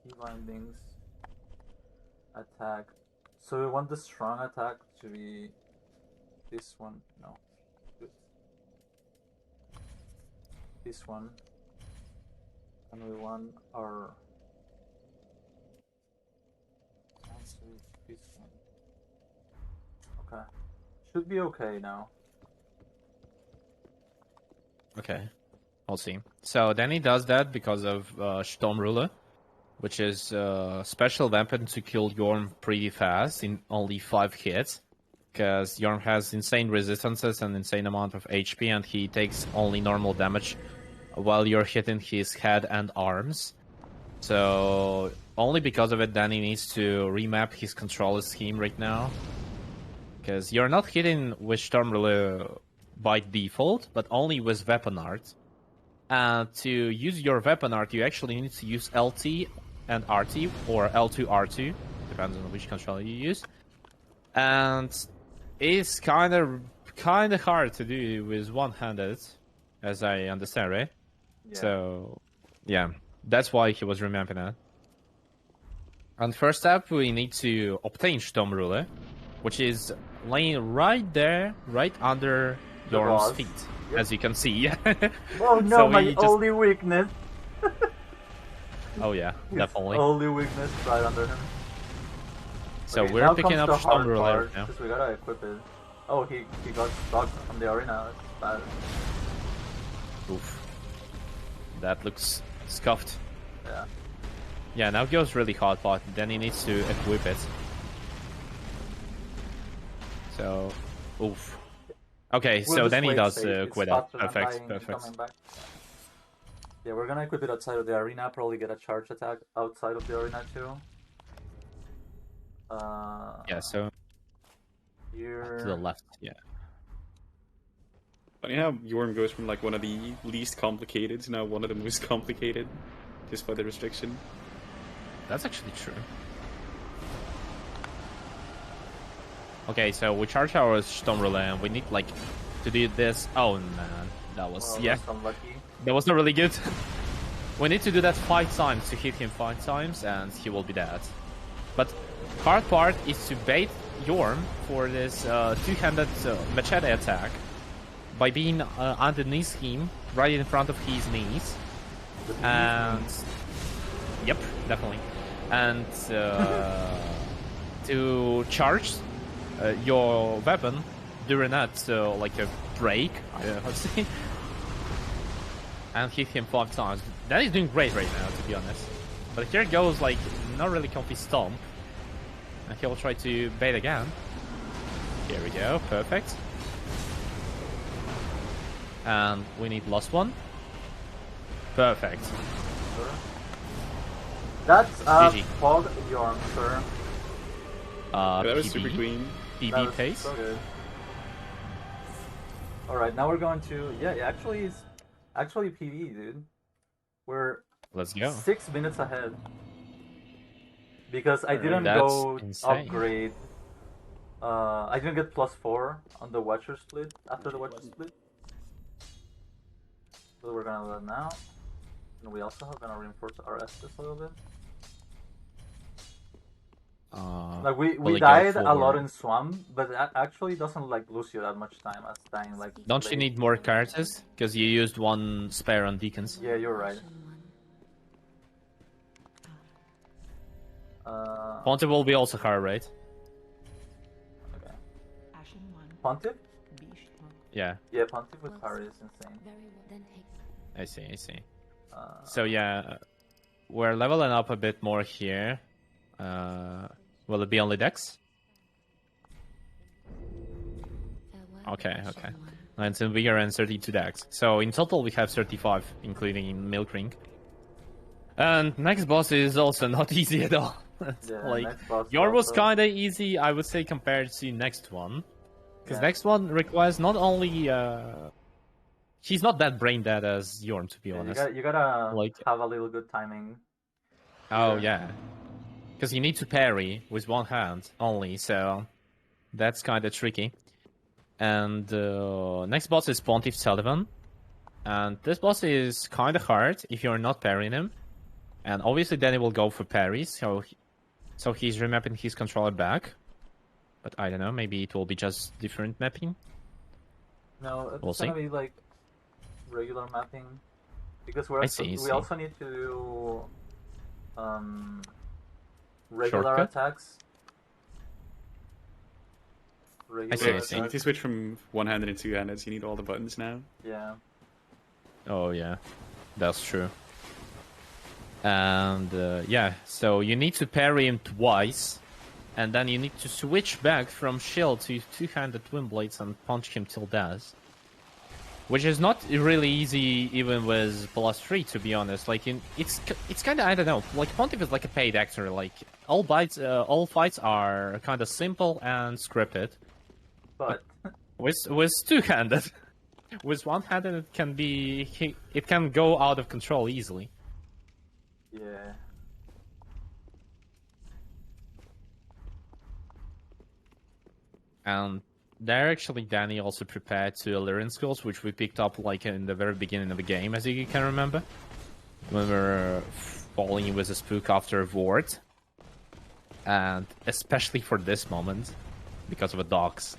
Key bindings. Attack. So we want the strong attack to be this one. No. Good. This one. And we want our answer is this one. Okay. Should be okay now. Okay. I'll see. So then he does that because of Storm Ruler, which is a special weapon to kill Yorm pretty fast in only 5 hits. Because Yorm has insane resistances and insane amount of HP, and he takes only normal damage while you're hitting his head and arms. So only because of it, Danny needs to remap his controller scheme right now. Because you're not hitting with Storm Ruler by default, but only with weapon art. And to use your weapon art, you actually need to use LT and RT, or L2 R2, depends on which controller you use. And it's kind of hard to do with one-handed, as I understand, right? Yeah. So, yeah, that's why he was remapping it. And first step, we need to obtain Storm Ruler, which is laying right there, right under The Yorm's boss. feet, Yep. as you can see. Oh no, So my we just- only weakness. Oh yeah, His definitely. only weakness right under him. So Okay, we're now picking comes up the Storm hard Ruler part, now. 'cause we gotta equip it. Oh, he got stuck from the arena. That's bad. Oof. That looks scuffed. Yeah. Yeah, now goes really hard part. Then he needs to equip it. So, oof. Okay, We'll so just then he wait does safe. It's quit out. faster than Perfect, dying and perfect. coming back. Yeah, we're gonna equip it outside of the arena. Probably get a charge attack outside of the arena too. Yeah, so Here. to the left, yeah. Funny how Yorm goes from like one of the least complicated to now one of the most complicated, just by the restriction. That's actually true. Okay, so we charge our Storm Ruler and we need like to do this. Oh man, that was Well, yeah, that's unlucky. that was not really good. We need to do that 5 times to hit him 5 times and he will be dead. But hard part is to bait Yorm for this two-handed machete attack by being underneath him, right in front of his knees. And yep, definitely. And to charge your weapon during that like a break, let's say, and hit him 5 times. That is doing great right now, to be honest. But here goes like not really comfy stomp, and he'll try to bait again. Here we go, perfect. And we need last one. Perfect. That's GG. Fog Yorm, sir. That was PB, super clean. That PB was pace. so good. Alright, now we're going to... Yeah, it's actually PB, dude. We're Let's go. 6 minutes ahead. Because I didn't That's go insane. upgrade. I didn't get +4 on the Watcher split, after the Watcher split. So we're gonna do that now. And we also are gonna reinforce our Estes a little bit. Like we will it go died a lot for- in Swamp, but that actually doesn't like lose you that much time as dying like. Don't you late. need more cards? Because you used one spare on Deacons. Yeah, you're right. Ponte will be also hard, right? Okay. Pontiff? Yeah, Yeah, Pontiff with power is insane. Very well. Then take I see, I see. Uh, So yeah, we're leveling up a bit more here. Will it be only Dex? farewell. Okay, Ashen okay. One. 19 Vigor and 32 Dex. So in total we have 35, including Milk Ring. And next boss is also not easy at all. Yeah, Like, next boss yours was also- kinda easy, I would say, compared to next one. Because Yeah. next one requires not only... He's not that brain dead as Yorm, to be Yeah, honest. you gotta Like- have a little good timing. Oh, Yeah. yeah. Because you need to parry with one hand only, so that's kind of tricky. And next boss is Pontiff Sullivan. And this boss is kind of hard if you're not parrying him. And obviously then he will go for parries, so he's remapping his controller back. But I don't know, maybe it will be just different mapping. No, it's We'll gonna see. be like regular mapping. Because I see, I we see. also need to do regular Shortcut? attacks. Regular I see. You need to switch from one-handed and two-handed, so you need all the buttons now. Yeah. Oh yeah, that's true. And yeah, so you need to parry him twice, and then you need to switch back from shield to two-handed twin blades and punch him till death. Which is not really easy even with +3, to be honest. Like it's kind of, I don't know. Like Pontiff is like a paid actor. Like all fights are kind of simple and scripted. But With two-handed, with one-handed it can go out of control easily. yeah. And there actually Danny also prepared 2 Illyrian skills, which we picked up like in the very beginning of the game, as you can remember. When we were falling with a spook after Ward. And especially for this moment, because of the dogs.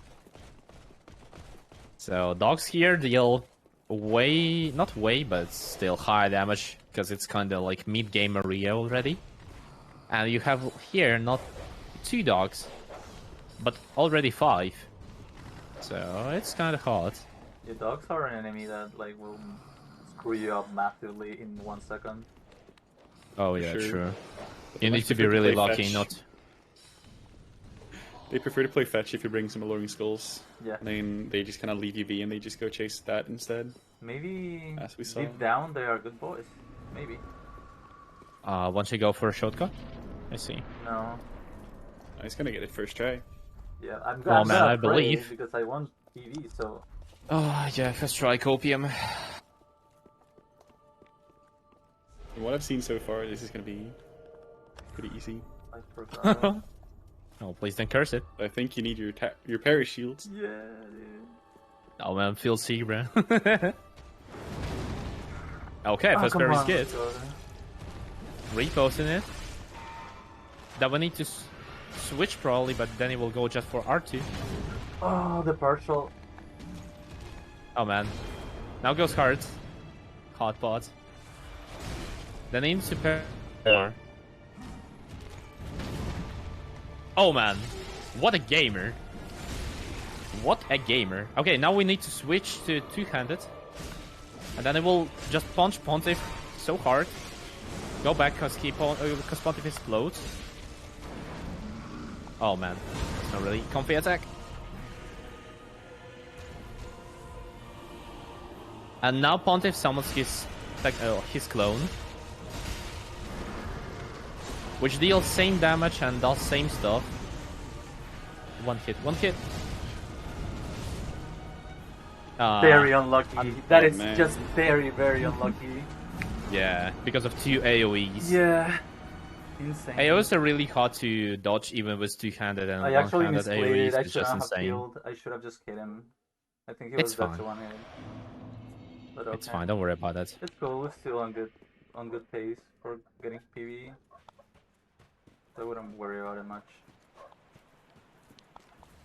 So dogs here deal not way, but still high damage, because it's kinda like mid-game area already. And you have here not 2 dogs, but already 5. So it's kind of hard. Your dogs are an enemy that like will screw you up massively in 1 second. Oh yeah, Sure. true. They You need must to be prefer to really play lucky, fetch. not. They prefer to play fetch if you bring some alluring skulls. Yeah. And then they just kind of leave you be and they just go chase that instead. Maybe As we saw. deep down they are good boys. Maybe. Once you go for a shortcut, I see. No. He's gonna get it first try. Yeah, I'm, Oh, I'm man, gonna I pray believe. because I want PV. So Oh yeah, first try copium. From what I've seen so far, this is gonna be pretty easy. I forgot. Oh, please don't curse it. But I think you need your parry shields. Yeah, dude. Oh man, feel C, bro. Okay, Oh, first come pair is on, good. Jordan. Reposting it. That we need to switch probably, but then he will go just for R2. Oh, the partial. Oh man. Now goes hard. Hot pot. Then in super. Oh man. What a gamer. What a gamer. Okay, now we need to switch to two-handed. And then it will just punch Pontiff so hard. Go back because Pontiff explodes. Oh man. It's not really comfy attack. And now Pontiff summons his clone. Which deals same damage and does same stuff. One hit, one hit. Very unlucky. That is man. just very, very unlucky. Yeah, because of 2 AoEs. Yeah. Insane. AoEs are really hard to dodge even with two-handed and I actually one-handed misplayed. AoEs. I It's should just have insane. healed. I should have just hit him. I think he It's was back fine. to one hit. But okay. It's fine, don't worry about that. It's cool. We're still on good pace for getting PvE. So I wouldn't worry about it much.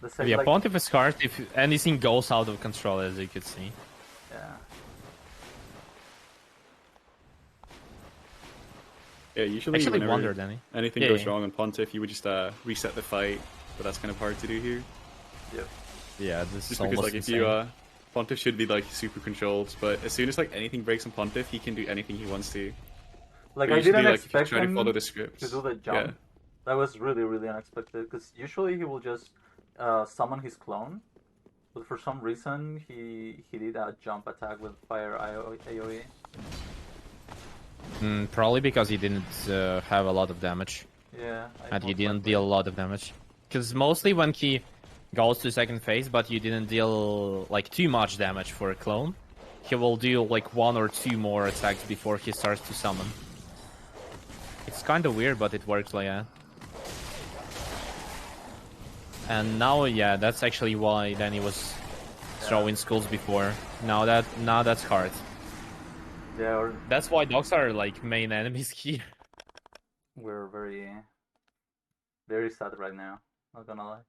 The same, Yeah, like, Pontiff is hard if anything goes out of control, as you could see. yeah. Yeah, usually Actually whenever wonder, Danny. anything Yeah, goes yeah. wrong on Pontiff, you would just reset the fight, but that's kind of hard to do here. Yep. Yeah, this Just is because almost like insane. if you Pontiff should be like super controlled, but as soon as like anything breaks on Pontiff, he can do anything he wants to. Like But I usually, didn't like, if you expect try to him follow the scripts. to do the jump. Yeah. That was really, really unexpected. Because usually he will just summon his clone, but for some reason he did a jump attack with fire AoE. Probably because he didn't have a lot of damage. Yeah. And he didn't deal a lot of damage. Because mostly when he goes to second phase, but you didn't deal like too much damage for a clone, he will do like 1 or 2 more attacks before he starts to summon. It's kind of weird, but it works like that. And now, yeah, that's actually why Danny was throwing skulls before. Now that's hard. Yeah. Or That's why dogs are like main enemies here. we're very, very sad right now. Not gonna lie.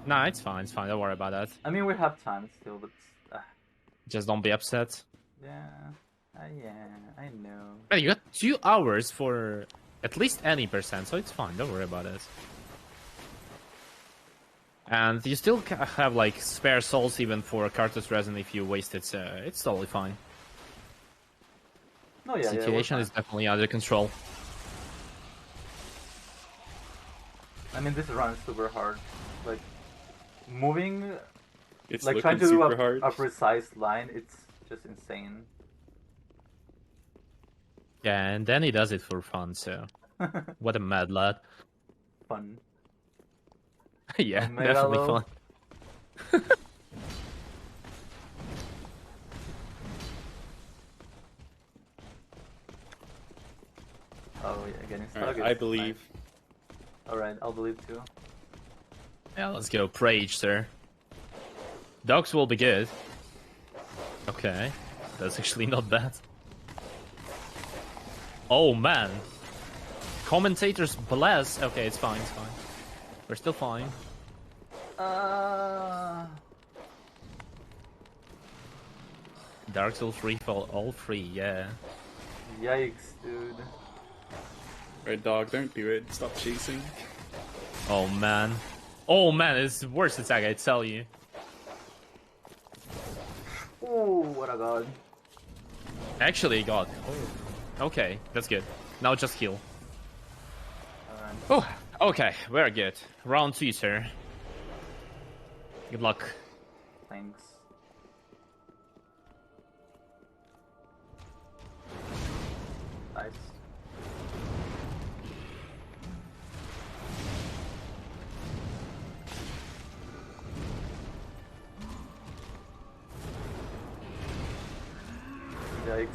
Nah, it's fine, don't worry about that. I mean, we have time still, but Just don't be upset. yeah, I know. Hey, you got 2 hours for at least any percent, so it's fine. Don't worry about it. And you still have like spare souls even for Cartus Resin if you waste it, so it's totally fine. No, yeah, yeah. Situation is definitely under control. I mean, this run is super hard. Like moving, It's like looking trying to do super hard. a precise line. It's just insane. Yeah, and then he does it for fun, so what a mad lad. Fun. Yeah, Omega definitely low. fun. Oh yeah, getting stuck. Alright, is I believe. nice. All right, I'll believe too. Yeah, let's go. Prage, sir. Dogs will be good. Okay, that's actually not bad. Oh man. Commentators bless. Okay, it's fine, it's fine. We're still fine. Dark Souls 3 for all 3, yeah. Yikes, dude. Alright, dog, don't do it. Stop chasing. Oh man. Oh man, it's the worst attack, I tell you. Oh, what a god. Actually, God. Oh. Okay, that's good. Now just heal. Alright. Oh, okay, very good. Round 2, sir. Good luck. Thanks. Nice. Yikes.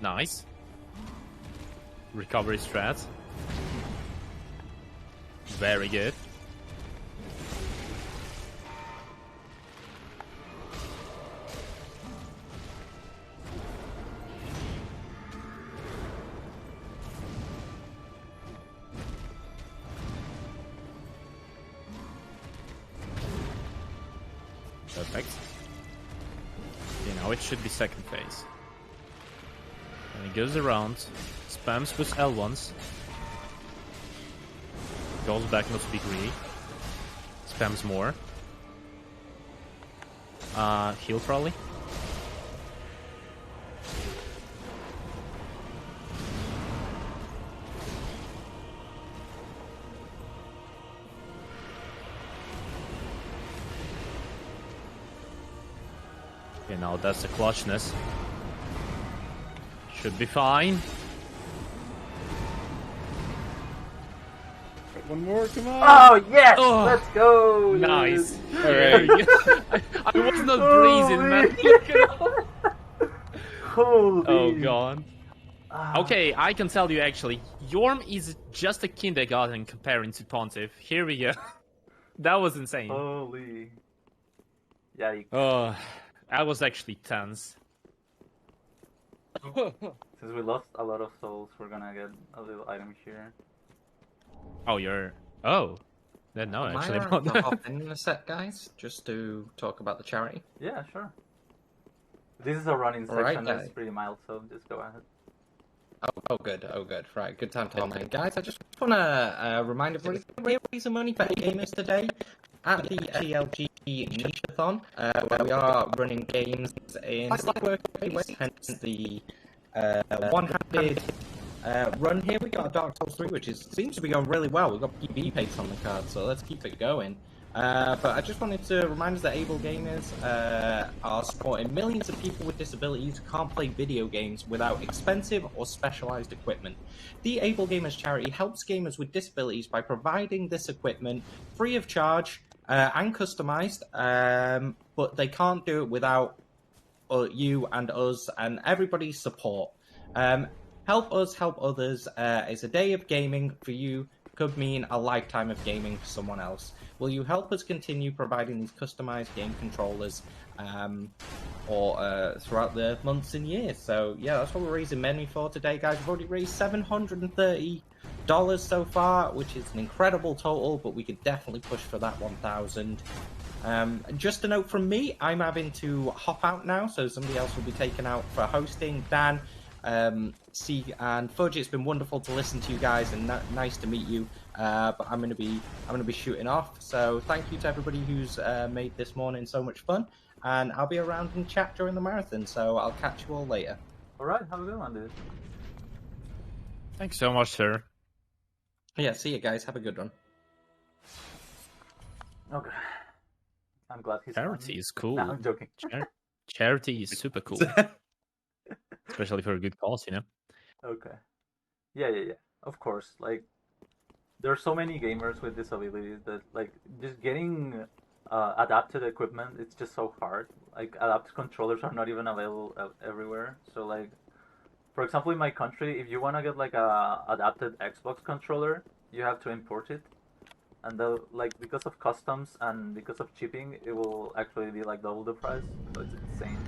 Nice. Recovery strat. Very good. Perfect. Okay, now it should be second phase. And he goes around, spams with L once. Goes back not to be greedy. Spams more. Heal probably. Okay, now that's the clutchness. Should be fine. One more, come on! Oh yes! Oh, Let's go! dude. Nice. Alright. I was not breathing, man. Look at that. Holy. Oh god. Ah. Okay, I can tell you actually, Yorm is just a kindergarten comparing to Pontiff. Here we go. That was insane. Holy. Yeah. Oh, I was actually tense. Since we lost a lot of souls, we're gonna get a little item here. Oh, you're... Oh. Then no, Am actually I not. allowed to hop in a sec, guys, just to talk about the charity? Yeah, sure. This is a running section Alright, that's guys. pretty mild, so just go ahead. Oh, good. Oh, good. Right, good time to hop in. Guys, I just want to remind everybody, we're raising money for gamers today at the FTL Niche-a-thon, where we are running games in slightly working ways, hence the one-handed run here. We got a Dark Souls 3, which seems to be going really well. We've got PB pace on the card, so let's keep it going. But I just wanted to remind us that Able Gamers are supporting millions of people with disabilities who can't play video games without expensive or specialized equipment. The Able Gamers charity helps gamers with disabilities by providing this equipment free of charge and customized, but they can't do it without you and us and everybody's support. Help us, help others. It's a day of gaming for you. Could mean a lifetime of gaming for someone else. Will you help us continue providing these customized game controllers throughout the months and years? So yeah, that's what we're raising money for today, guys. We've already raised $730 so far, which is an incredible total, but we could definitely push for that 1,000. Just a note from me, I'm having to hop out now, so somebody else will be taken out for hosting. Dan, C and Fudge, it's been wonderful to listen to you guys and nice to meet you. But I'm gonna be shooting off. So thank you to everybody who's made this morning so much fun, and I'll be around in chat during the marathon. So I'll catch you all later. All right, have a good one, dude. Thanks so much, sir. Yeah, see you guys. Have a good one. Okay. I'm glad he's Charity on. is cool. No, I'm joking. Charity is super cool. Especially for a good cause, you know? Okay. Yeah. Of course. Like, there are so many gamers with disabilities that, like, just getting adapted equipment, it's just so hard. Like, adapted controllers are not even available everywhere. So, like, for example, in my country, if you want to get, like, a adapted Xbox controller, you have to import it. And, like, because of customs and because of shipping, it will actually be, like, double the price. So it's insane.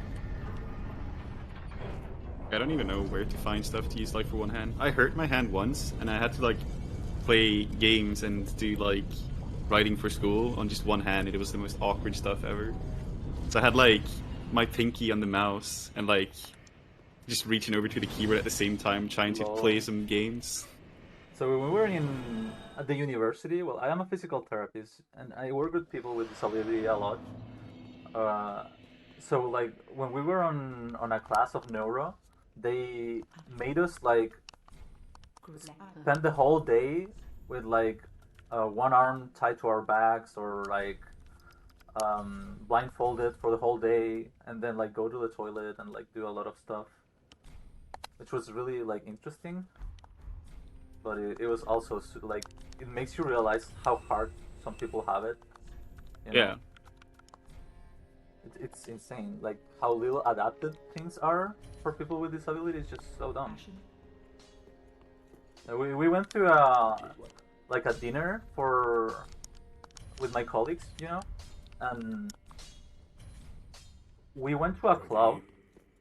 I don't even know where to find stuff to use like for one hand. I hurt my hand once, and I had to like play games and do like writing for school on just one hand, and it was the most awkward stuff ever. So I had like my pinky on the mouse and like just reaching over to the keyboard at the same time, trying to play some games. So when we were at the university, well, I am a physical therapist, and I work with people with disability a lot. So like when we were on a class of neuro, they made us like spend the whole day with like one arm tied to our backs or like blindfolded for the whole day, and then like go to the toilet and like do a lot of stuff, which was really like interesting. But it was also like it makes you realize how hard some people have it. You know? Yeah. It's insane, like how little adapted things are for people with disabilities. Just so dumb. We went to like a dinner with my colleagues, you know, and we went to a club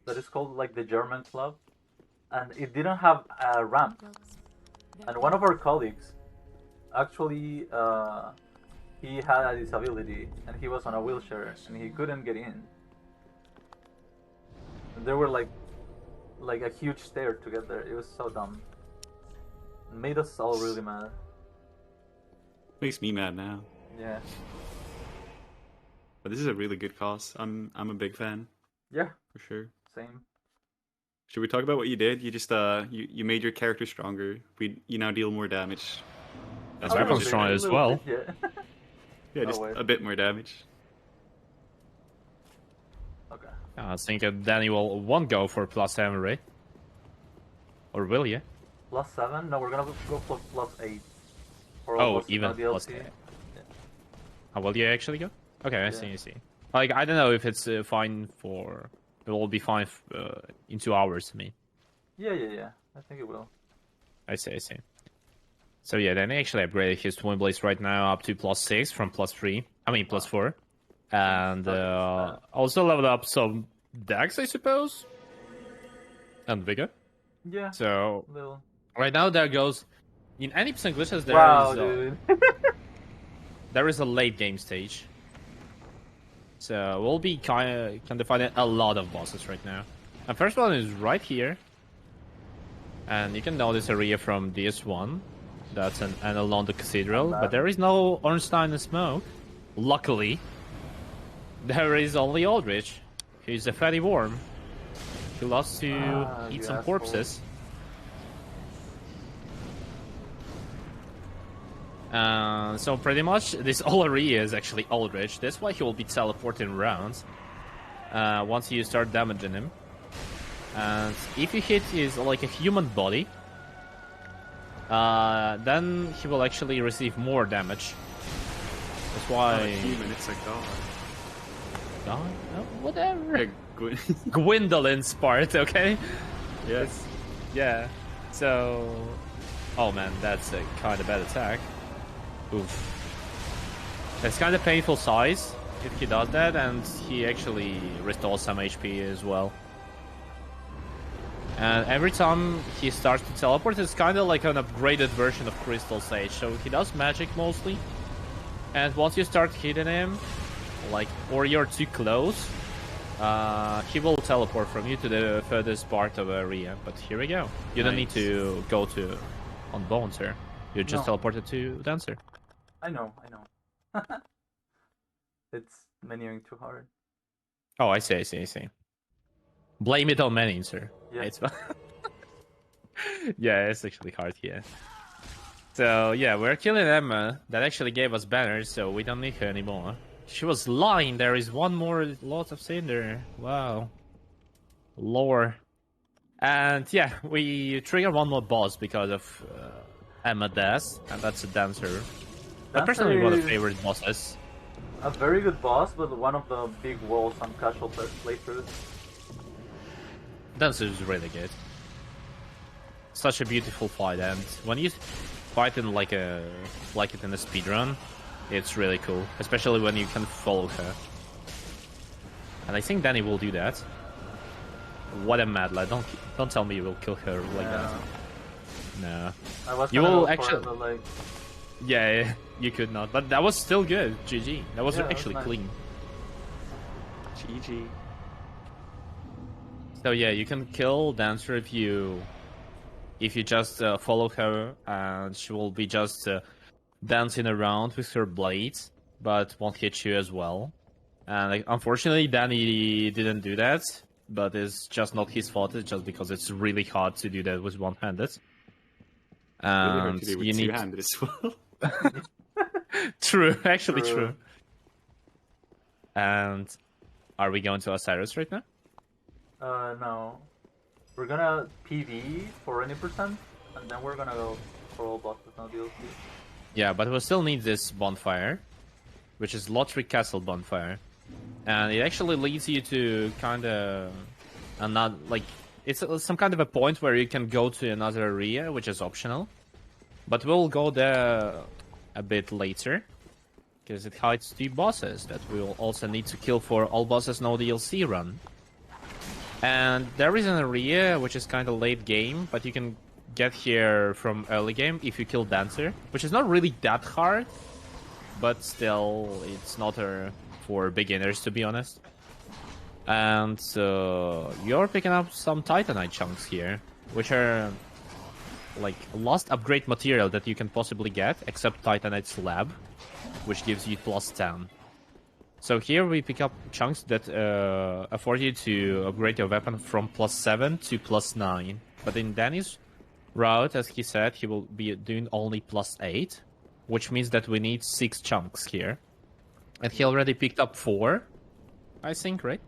that is called like the German club, and it didn't have a ramp. And one of our colleagues actually he had a disability and he was on a wheelchair and he couldn't get in. And there were like a huge stair to get there. It was so dumb. It made us all really mad. Makes me mad now. Yeah. But this is a really good cause. I'm a big fan Yeah. for sure. Same. Should we talk about what you did? You just you made your character stronger. You now deal more damage. That's Weapon what you did. strong A as little well. bit, yeah. Yeah, just wait. a bit more damage. Okay. I think Danny won't go for +7, right? Or will you? +7? No, we're gonna go for +8. For Oh, almost even no DLC. +8. How will you actually go? Okay, I see, Yeah. I see. Like, I don't know if it's fine for... It will be fine in 2 hours, I mean. Yeah. I think it will. I see, I see. So yeah, then actually upgraded his Twin Blades right now up to +6 from +3. I mean, +4. And That's also leveled up some Dex, I suppose? And Vigor. Yeah. So, Little. right now there goes... In any percent glitches, Wow, dude. there is a late game stage. So we'll be kind of fighting a lot of bosses right now. The first one is right here. And you can know this area from this one. That's and along the cathedral. But there is no Ornstein and smoke. Luckily. There is only Aldrich. He's a fatty worm. He loves to eat you some asshole. corpses. So pretty much this whole area is actually Aldrich. That's why he will be teleporting around once you start damaging him. And if you hit his like a human body, then he will actually receive more damage. That's Not why. a human, it's a god. God, oh, whatever. Yeah, good. Gwendolyn's part, okay? Yes. Yeah. So, oh man, that's a kind of bad attack. Oof. It's kind of painful size if he does that, and he actually restores some HP as well. And every time he starts to teleport, it's kind of like an upgraded version of Crystal Sage. So he does magic mostly, and once you start hitting him, like, or you're too close, he will teleport from you to the furthest part of the area. But here we go. You don't need to go to on Bones here. You just No. teleported to Dancer. I know. It's menuing too hard. Oh, I see. Blame it on many, sir. Yeah. It's yeah, it's actually hard here. So yeah, we're killing Emma. That actually gave us banners, so we don't need her anymore. She was lying. There is one more lot of cinder. Wow. Lore. And yeah, we trigger one more boss because of Emma death, and that's a Dancer. But personally, one of the favorite bosses. A very good boss, but one of the big walls on casual playthroughs. Dancer is really good. Such a beautiful fight, and when you fight in like it in a speedrun, it's really cool, especially when you can follow her. And I think Danny will do that. What a mad lad! Don't tell me you will kill her like that. No. I was You gonna will go for actually- it, but, like, Yeah, you could not, but that was still good. GG. That was Yeah, that was actually nice. clean. GG. So yeah, you can kill Dancer if you just follow her, and she will be just dancing around with her blades, but won't hit you as well. And like, unfortunately, Danny didn't do that, but it's just not his fault. It's just because it's really hard to do that with one-handed. Really hard And to do with you need two-handed as well. true, actually True. true. And are we going to Osiris right now? no. We're gonna PV for any percent, and then we're gonna go for all bosses, no DLC. Yeah, but we still need this bonfire, which is Lothric Castle bonfire, and it actually leads you to kind of it's some kind of a point where you can go to another area, which is optional, but we'll go there a bit later because it hides 2 bosses that we will also need to kill for all bosses no DLC run. And there is an area which is kind of late game, but you can get here from early game if you kill Dancer, which is not really that hard. but still, it's not for beginners, to be honest. And you're picking up some Titanite chunks here, which are like last upgrade material that you can possibly get, except Titanite slab, which gives you +10. So here we pick up chunks that afford you to upgrade your weapon from +7 to +9. But in Danny's route, as he said, he will be doing only +8, which means that we need 6 chunks here. And he already picked up 4, I think, right?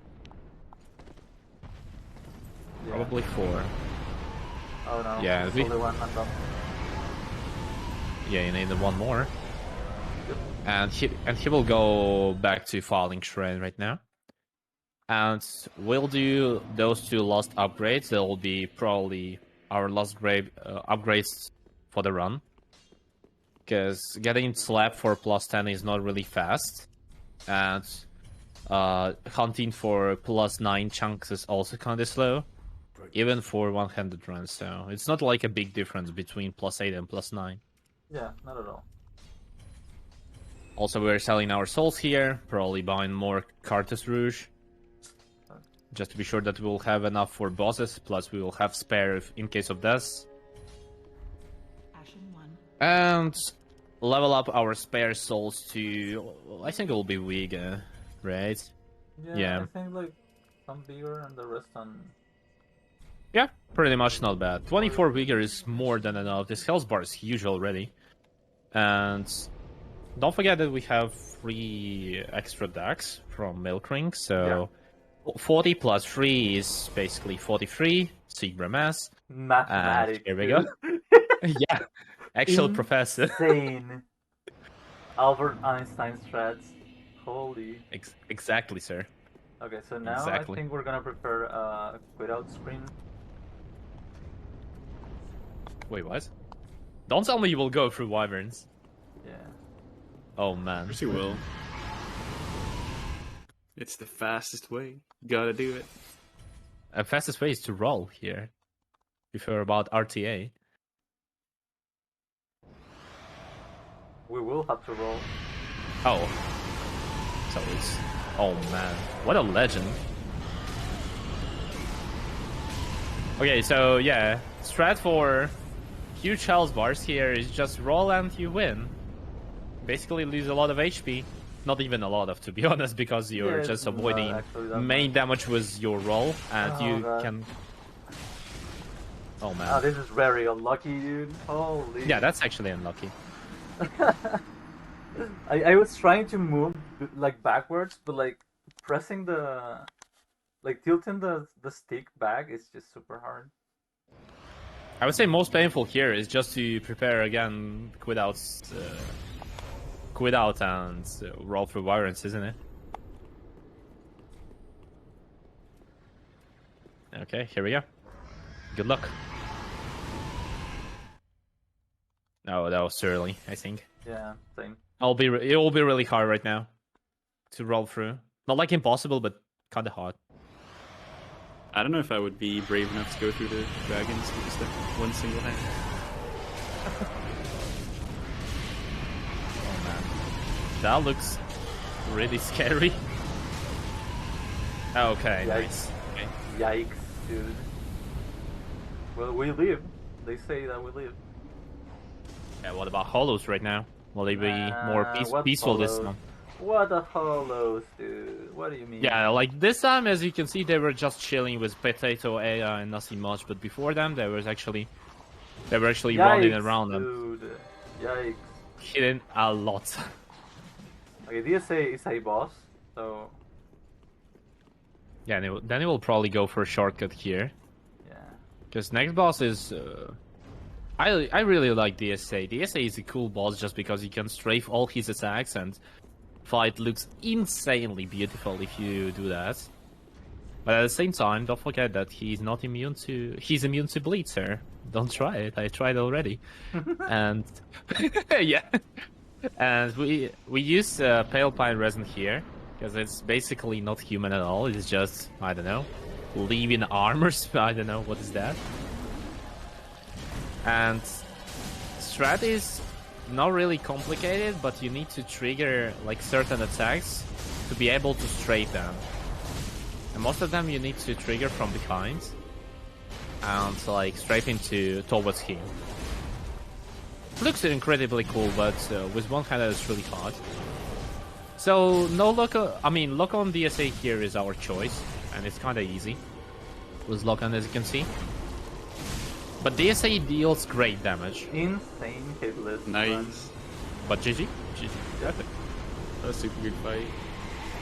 Yeah. Probably 4. Oh no. Yeah, there's we- only one undone. Yeah, you need one more. And he will go back to Falling Shrine right now. And we'll do those 2 last upgrades. They will be probably our last upgrades for the run. Because getting slab for +10 is not really fast. And hunting for +9 chunks is also kind of slow. Even for one-handed runs, so it's not like a big difference between +8 and +9. Yeah, not at all. Also, we're selling our souls here, probably buying more Cartus Rouge. Just to be sure that we'll have enough for bosses, plus we will have spare in case of death. And level up our spare souls to, I think it will be Wiga, right? Yeah. I think like some bigger and the rest on. Yeah, pretty much not bad. 24 Vigor is more than enough. This health bar is huge already. And don't forget that we have 3 extra decks from Milk Ring, so 40 plus 3 is basically 43, Sigma Mass. Mathematics. Here we go. Yeah, actual professor. Insane. Albert Einstein strats. Holy. Exactly, sir. Okay, so now Exactly. I think we're gonna prepare a quit-out screen. Wait, what? Don't tell me you will go through Wyverns. Yeah. Oh man. Of course you will. It's the fastest way. Gotta do it. The fastest way is to roll here. If you're about RTA. We will have to roll. Oh. So it's... Oh man. What a legend. Okay, so yeah. Strat for huge health bars here is just roll and you win. Basically lose a lot of HP. Not even a lot of, to be honest, because you're Yeah, just it's not avoiding actually that main damage with your roll, and Oh, you God. can... Oh man. Ah, this is very unlucky, dude. Holy. Yeah, that's actually unlucky. I was trying to move like backwards, but like pressing the, like tilting the stick back is just super hard. I would say most painful here is just to prepare again, quit out and roll through Wyverns, isn't it? Okay, here we go. Good luck. No, that was too early, I think. Yeah, same. It will be really hard right now to roll through. Not like impossible, but kind of hard. I don't know if I would be brave enough to go through the dragons with just one single hand. Oh man, that looks really scary. Okay, Yikes. nice. Okay. Yikes, dude. Well, we live. They say that we live. Yeah, what about hollows right now? Will they be more What peaceful this hollows? time? What a hollows, dude. What do you mean? Yeah, like this time, as you can see, they were just chilling with Potato AI and nothing much. But before them, they were actually running Yikes, around and dude. Yikes. hitting a lot. Okay, DSA is a boss, so Yeah, then he will probably go for a shortcut here. yeah. Because next boss is... I really like DSA. DSA is a cool boss just because he can strafe all his attacks and fight looks insanely beautiful if you do that. But at the same time, don't forget that he's immune to bleed, sir. Don't try it. I tried already. And yeah. And we use Pale Pine Resin here because it's basically not human at all. It's just, I don't know, leaving armors. I don't know what is that. And strat is not really complicated, but you need to trigger like certain attacks to be able to strafe them. And most of them you need to trigger from behind and like strafing towards him. Looks incredibly cool, but with one hand it's really hard. So no lock. Lock on DSA here is our choice, and it's kind of easy with lock on, as you can see. But DSA deals great damage. Insane hitless. Nice. But GG. Yeah. That was a super good fight.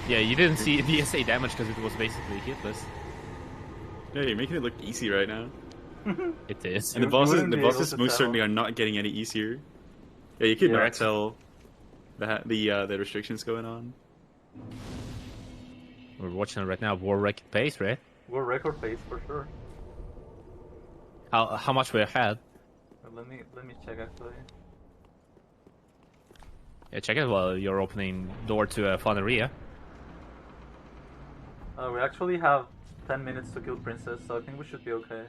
Yeah, you didn't see DSA damage because it was basically hitless. Yeah, you're making it look easy right now. It is. And the wouldn't be able bosses to most tell. certainly are not getting any easier. Yeah, you could Yeah. not tell the restrictions going on. We're watching it right now. War record pace, right? We're record pace for sure. How much we're ahead? Let me check actually. Yeah, check it while you're opening door to a fun area. We actually have 10 minutes to kill Princess, so I think we should be okay.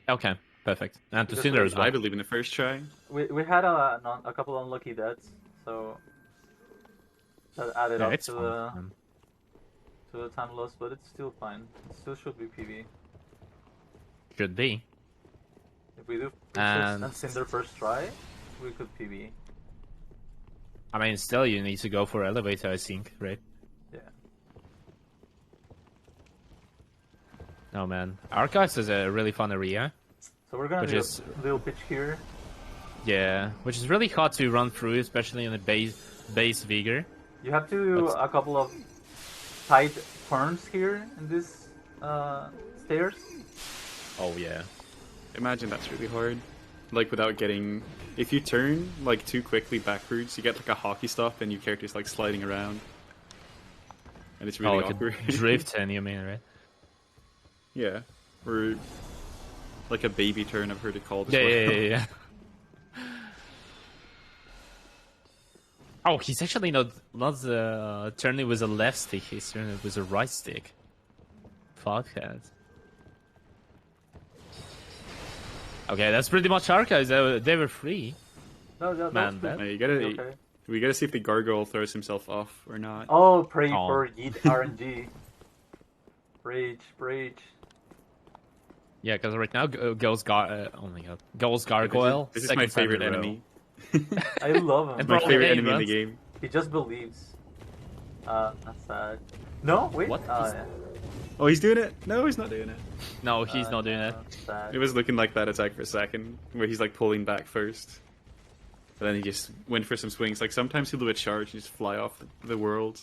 Okay, perfect. And to Because Cinder as well. I believe in the first try. We had a couple unlucky deaths, so that added Yeah, up it's to fine. the time lost, but it's still fine. It still should be PV. Should be. If we do Princess And- and Cinder first try, we could PV. I mean, still you need to go for elevator, I think, right? Yeah. Oh man, Archives is a really fun area. So we're gonna Which do is- a little pitch here. Yeah, which is really hard to run through, especially in the base vigor. You have to do But- a couple of tight turns here in this stairs. Oh yeah. Imagine that's really hard. Like without getting, if you turn like too quickly backwards, you get like a hockey stop and your character's like sliding around, and it's really Oh, like awkward. a drift and you mean, right? Yeah, or like a baby turn. I've heard it called. As Yeah, well. yeah. Oh, he's actually not turning with a left stick. He's turning with a right stick. Fuckhead. Okay, that's pretty much Archives. They were free. No, that Man, was that- You gotta, okay. we gotta see if the gargoyle throws himself off or not. Oh, pray Oh. for Yeet RNG. Rage. Yeah, because right now Ghost oh my god, Ghost Gargoyle. This is my second time favorite in a row. enemy. I love him. And My Bro, favorite game, enemy in man. the game. He just believes. That's sad. No, wait. What? Yeah. Oh, he's doing it. No, he's not doing it. No, he's not doing it. Sad. It was looking like that attack for a second, where he's like pulling back first. But then he just went for some swings. Like sometimes he'll do a charge and just fly off the world.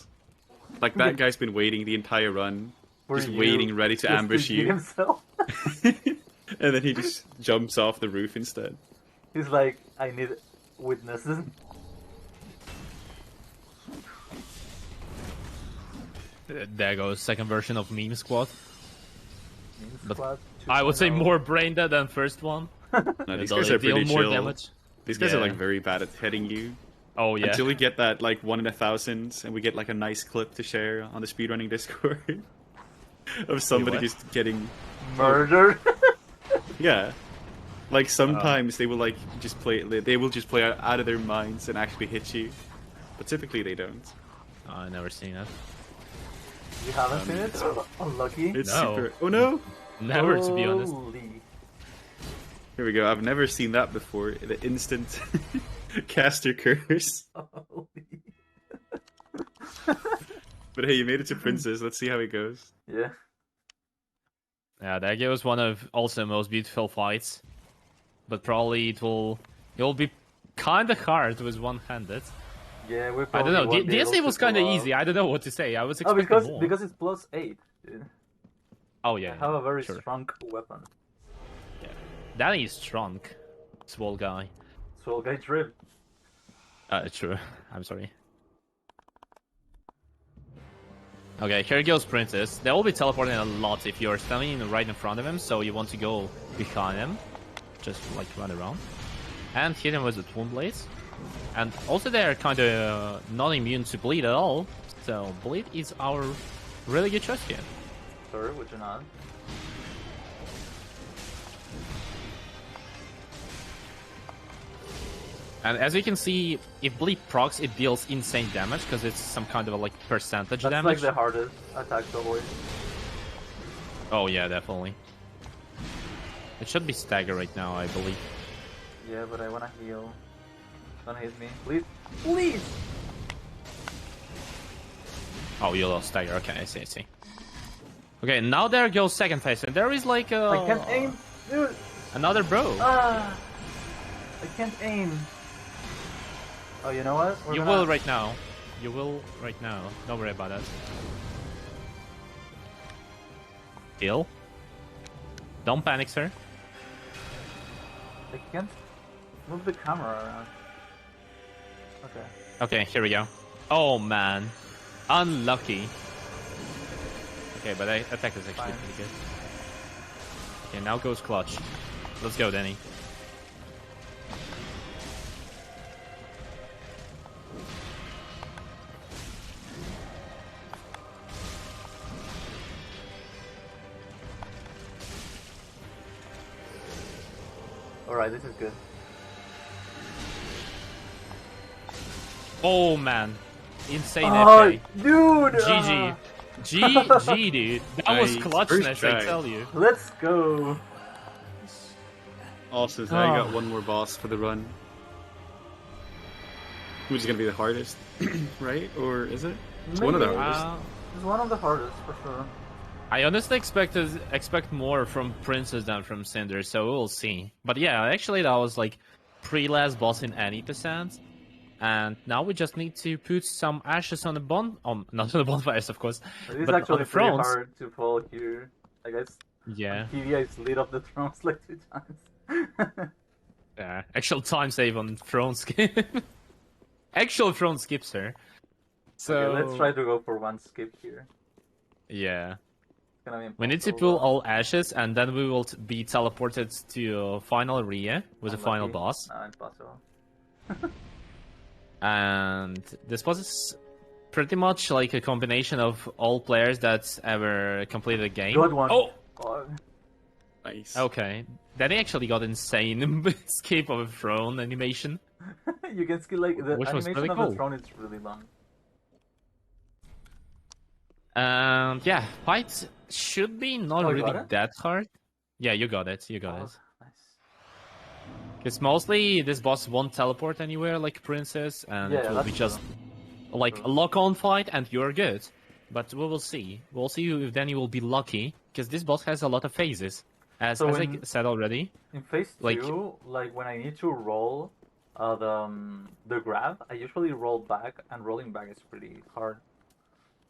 Like that guy's been waiting the entire run, For just you, waiting, ready to just ambush see you. himself. And then he just jumps off the roof instead. He's like, I need witnesses. There goes second version of Meme Squad. But Squad I would say 2.0. more brain dead than first one. No, these They'll guys are deal pretty more chill. damage. These guys are Yeah. like very bad at hitting you. Oh yeah. Until we get that like 1 in 1,000, and we get like a nice clip to share on the speedrunning Discord of somebody what? just getting Murder. yeah. Like sometimes they will like just play. They will just play out of their minds and actually hit you, but typically they don't. Oh, I never seen that. You haven't seen it? Unlucky. It's No. super. Oh no! Never, to be honest. Holy. Here we go. I've never seen that before. The instant caster curse. Holy. But hey, you made it to Princess. Let's see how it goes. Yeah. Yeah, that game was one of also most beautiful fights, but probably it will be kind of hard with one-handed. Yeah, we I probably don't know. won't be able DSA to was kind of pull easy. out. I don't know what to say. I was Oh, expecting more. because it's +8. Dude. Oh yeah, I have a very sure. strong weapon. Danny is strong, swole guy. So guy drip. True. I'm sorry. Okay, here goes Princess. They will be teleporting a lot if you're standing right in front of him, so you want to go behind him. Just like run around. And hit him with the Twin Blades. And also they're kind of not immune to bleed at all, so bleed is our really good choice here. Sorry, would you not? And as you can see, if Bleed procs, it deals insane damage because it's some kind of a, like percentage That's damage. like the hardest attack to avoid. Oh yeah, definitely. It should be stagger right now, I believe. Yeah, but I wanna heal. Don't hit me. Please! Please! Oh, you lost stagger. Okay, I see, I see. Okay, now there goes second phase, and there is like a... I can't aim! Dude! Another bro. Ah! I can't aim! Oh, you know what? You will right now. You will right now. Don't worry about that. Heal. Don't panic, sir. I can't move the camera around. Okay. Okay, here we go. Oh man. Unlucky. Okay, but attack is actually Fine. pretty good. Okay, now goes clutch. Let's go, Danny. Alright, this is good. Oh man. Insane Oh, FA. dude! GG. GG, dude. That was Nice. clutchness, First I try. tell you. Let's go! Also, so I got one more boss for the run. Which is gonna be the hardest, right? Or is it? It's one of the Maybe. hardest. It's one of the hardest, for sure. I honestly expect more from Princess than from Cinder, so we'll see. But yeah, actually that was like pre-last boss in any percent. And now we just need to put some ashes on the not on the bonfires, of course, It is but on actually the pretty thrones. hard to pull here. I guess Yeah, TV is lit up the thrones like 2 times. yeah. Actual time save on throne skip. Actual throne skips her. So Okay, let's try to go for one skip here. Yeah, It's gonna be we need to impossible, pull all ashes, and then we will be teleported to final area with the final Unlucky. boss. No, impossible. And this boss is pretty much like a combination of all players that's ever completed a game. Good one. Oh, Oh, Nice. okay. Then he actually got insane escape of a throne animation. you can see like the Which was animation really of cool. the throne is really long. Yeah, fight should be not Oh, you really got it? that hard. Yeah, you got it. You got Oh, it. nice. Because mostly this boss won't teleport anywhere like Princess, and Yeah, it will that's be just true. like True. a lock-on fight, and you're good. But we will see. We'll see if Danny will be lucky, because this boss has a lot of phases. As So I when- said already. In phase Like- 2, like when I need to roll the grab, I usually roll back, and rolling back is pretty hard.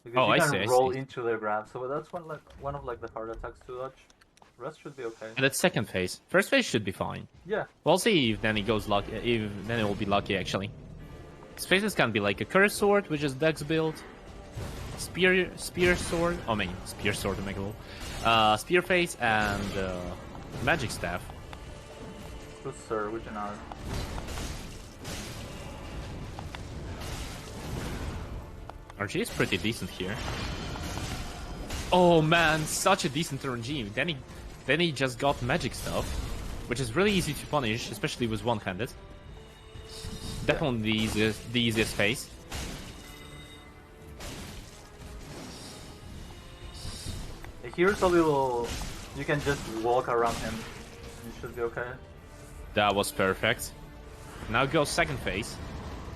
Because Oh, you I can see, I roll see. into the grab, so that's one of like the hard attacks to dodge. The rest should be okay. And that's second phase. First phase should be fine. Yeah, We'll see if Danny goes lucky. If Danny will be lucky, actually. His phases can be like a curse sword, which is Dex build, spear sword. Oh, I mean, spear sword to make it all. Spear phase and magic staff. good sir, would you not? RG is pretty decent here. Oh man, such a decent RNG. Danny just got magic stuff, which is really easy to punish, especially with one-handed. Definitely the easiest phase. Here's a little. You can just walk around him. You should be okay. That was perfect. Now goes second phase,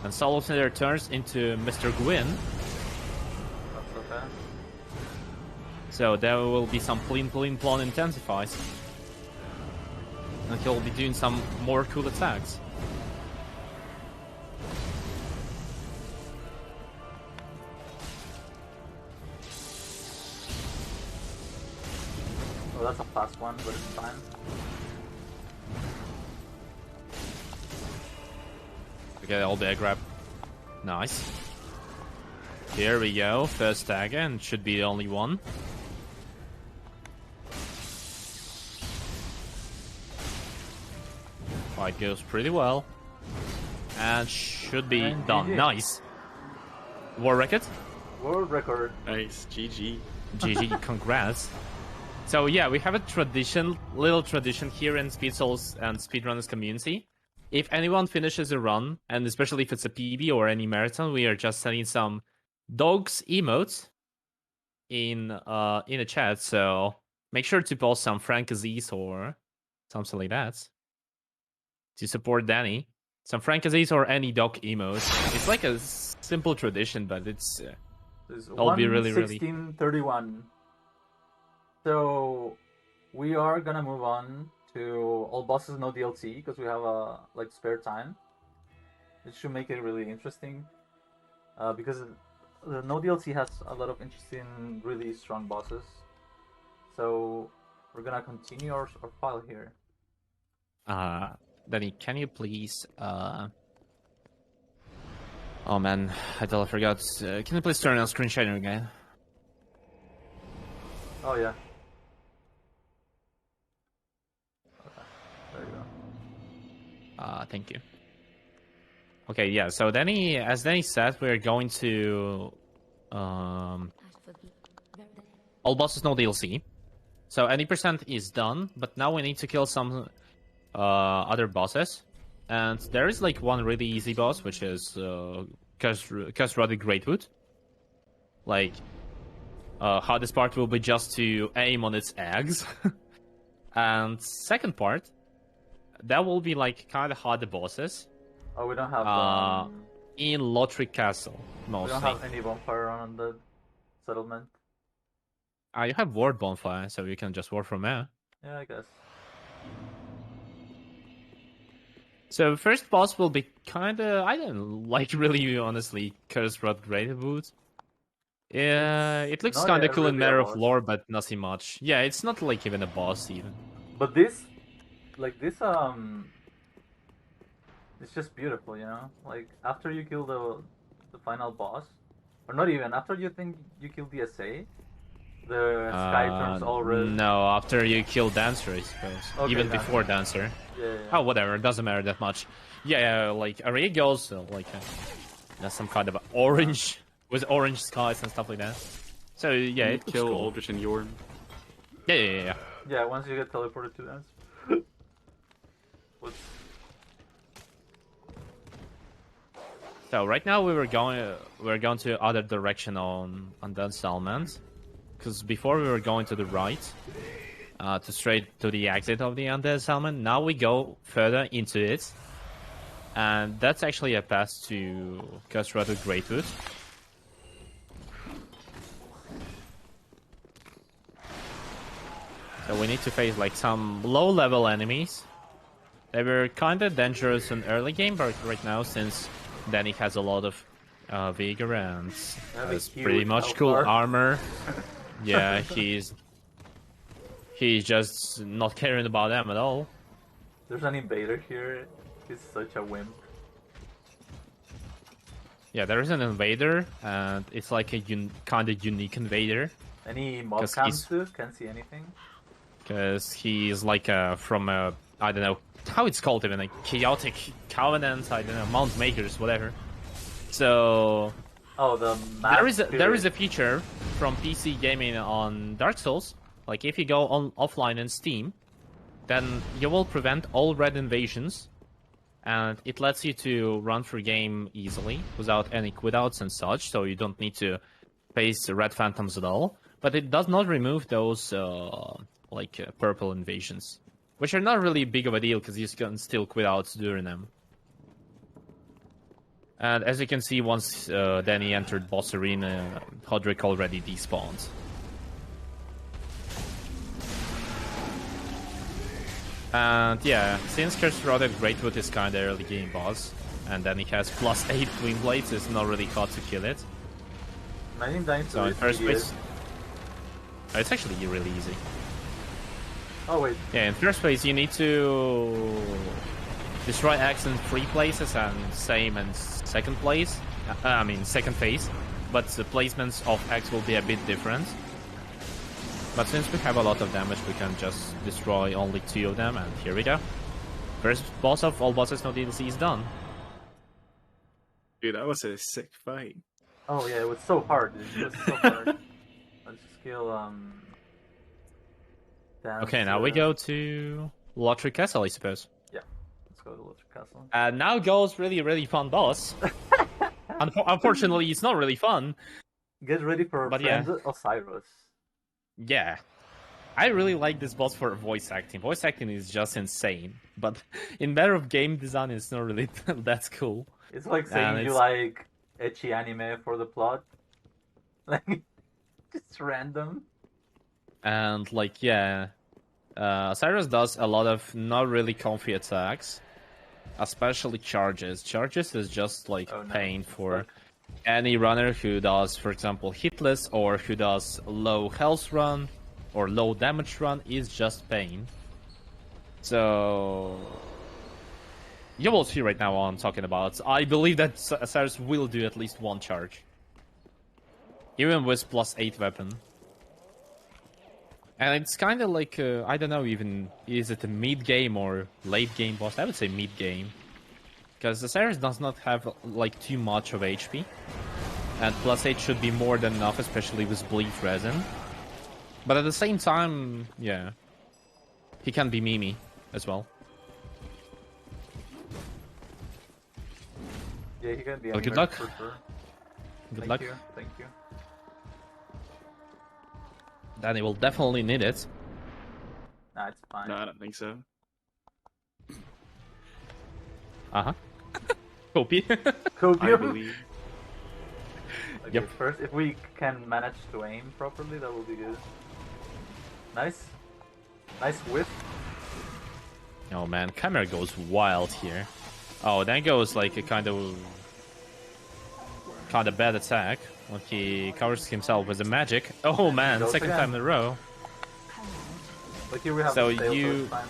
and Solo Cinder turns into Mr. Gwyn. That's okay. So there will be some plon intensifies. And he'll be doing some more cool attacks. Oh, that's a fast one, but it's fine. Okay, all bear grab. Nice. Here we go. First dagger, and should be the only one. Fight goes pretty well. And should be And done. GG. Nice. War record? World record. Nice. GG. GG, congrats. So yeah, we have a little tradition here in Speed Souls and Speedrunners community. if anyone finishes a run, and especially if it's a PB or any marathon, we are just sending some dogs emotes in a chat. So make sure to post some Francasies or something like that to support Danny. Some Francasies or any dog emotes. It's like a simple tradition, but it's I'll be really, really. 16:31. So we are gonna move on to all bosses no DLC because we have like spare time. It should make it really interesting. Because the no DLC has a lot of interesting, really strong bosses. So we're gonna continue our file here. Danny, can you please Oh man, I totally forgot. Can you please turn on screen sharing again? Oh yeah. Okay. There you go. Thank you. Okay, yeah. So Danny, as Danny said, we're going to all bosses no DLC. So any percent is done, but now we need to kill some other bosses. And there is like one really easy boss, which is Castrati Greatwood. Like, hardest part will be just to aim on its eggs. And second part, that will be like kind of harder bosses. Oh, we don't have in Lothric Castle mostly. we don't have any bonfire on the settlement. You have Ward Bonfire, so you can just ward from there. Yeah, I guess. So first boss will be kinda... I don't like really, honestly, Cursed Rod Greatwood. Yeah, it looks not kinda cool in really matter a of boss. lore, but nothing much. Yeah, it's not like even a boss even. But this, like this, it's just beautiful, you know. Like after you kill the final boss, or not even after you think you kill the SA, the sky turns all red. No, after you kill Dancer, I suppose. Okay, even Dancer. before Dancer. Yeah. Oh, whatever, it doesn't matter that much. Yeah, like Array goes like some kind of orange with orange skies and stuff like that. So yeah, it Kill cool. Aldrich and Yorn. Yeah. Yeah, once you get teleported to them. So right now we're going to other direction on that settlement, because before we were going to the right, to straight to the exit of the undead settlement. Now we go further into it, and that's actually a path to Castrati Greatwood. So we need to face like some low-level enemies. They were kind of dangerous in early game, but right now, since Danny has a lot of vigor and has pretty much cool armor, yeah, he's just not caring about them at all. There's an invader here. He's such a wimp. Yeah, there is an invader, and it's like a kind of unique invader. Any mob cams too? Can't see anything. Because he's like from a, I don't know how it's called even, like chaotic covenant, I don't know, Mount Makers, whatever. So oh, the map there is a feature from PC gaming on Dark Souls. Like if you go on offline in Steam, then you will prevent all red invasions, and it lets you to run through game easily without any quitouts and such. So you don't need to face red phantoms at all. But it does not remove those purple invasions, which are not really big of a deal because you can still quit out during them. And as you can see, once Danny entered boss arena, Hodrick already despawned. And yeah, since Castrati Greatwood is kinda early game boss, and then he has +8 Twin Blades, it's not really hard to kill it. So in first place, it's actually really easy. Oh wait. Yeah, in first place you need to destroy X in 3 places, and same in second place. Second phase, but the placements of X will be a bit different. But since we have a lot of damage, we can just destroy only 2 of them, and here we go. First boss of all bosses no DLC is done. Dude, that was a sick fight. Oh yeah, it was so hard. It was so hard. Let's just kill Okay, now we go to Lothric Castle, I suppose. Yeah, let's go to Military Castle. And now goes really fun boss. Unfortunately, it's not really fun. Get ready for But friend yeah. Osiris. Yeah. I really like this boss for voice acting. Voice acting is just insane. But in matter of game design, it's not really that cool. It's like saying you it's- like ecchi anime for the plot. Like, just random. And like, yeah. Cyrus does a lot of not really comfy attacks. Especially charges. Charges is just like Oh, no. pain for any runner who does, for example, hitless or who does low health run or low damage run is just pain. So you will see right now what I'm talking about. I believe that Cyrus will do at least one charge. Even with +8 weapon. And it's kind of like, I don't know even, is it a mid-game or late-game boss? I would say mid-game. Because the Cyrus does not have like too much of HP. And +8 should be more than enough, especially with bleed resin. But at the same time, yeah. He can be Mimi as well. Yeah, he can be Well, good anywhere luck. for sure. Good Thank luck. you. Thank you. Danny will definitely need it. Nah, it's fine. No, I don't think so. Uh-huh. Copy. I Copium. believe. Okay, Yep. first, if we can manage to aim properly, that will be good. Nice. Nice whiff. Oh man, camera goes wild here. Oh, that goes like a kind of bad attack when he covers himself with the magic. Oh man, goes second again. time in a row. But here we have So the tail, so you- it's fine.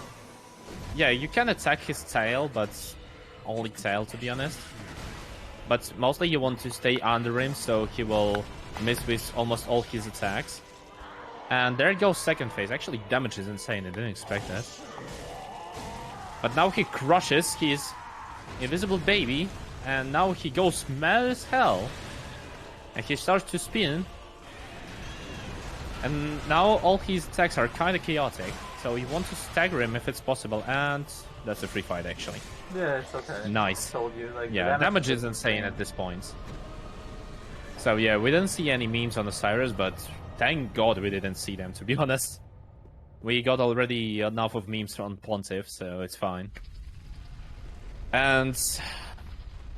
Yeah, you can attack his tail, but only tail to be honest. But mostly you want to stay under him so he will miss with almost all his attacks. And there goes second phase. Actually, damage is insane. I didn't expect that. But now he crushes his invisible baby, and now he goes mad as hell. And he starts to spin. And now all his attacks are kind of chaotic. So you want to stagger him if it's possible, and that's a free fight actually. Yeah, it's okay. Nice. Told you, like, the Yeah, damage is insane at this point. So yeah, we didn't see any memes on Osiris, but thank God we didn't see them, to be honest. We got already enough of memes on Pontiff, so it's fine. And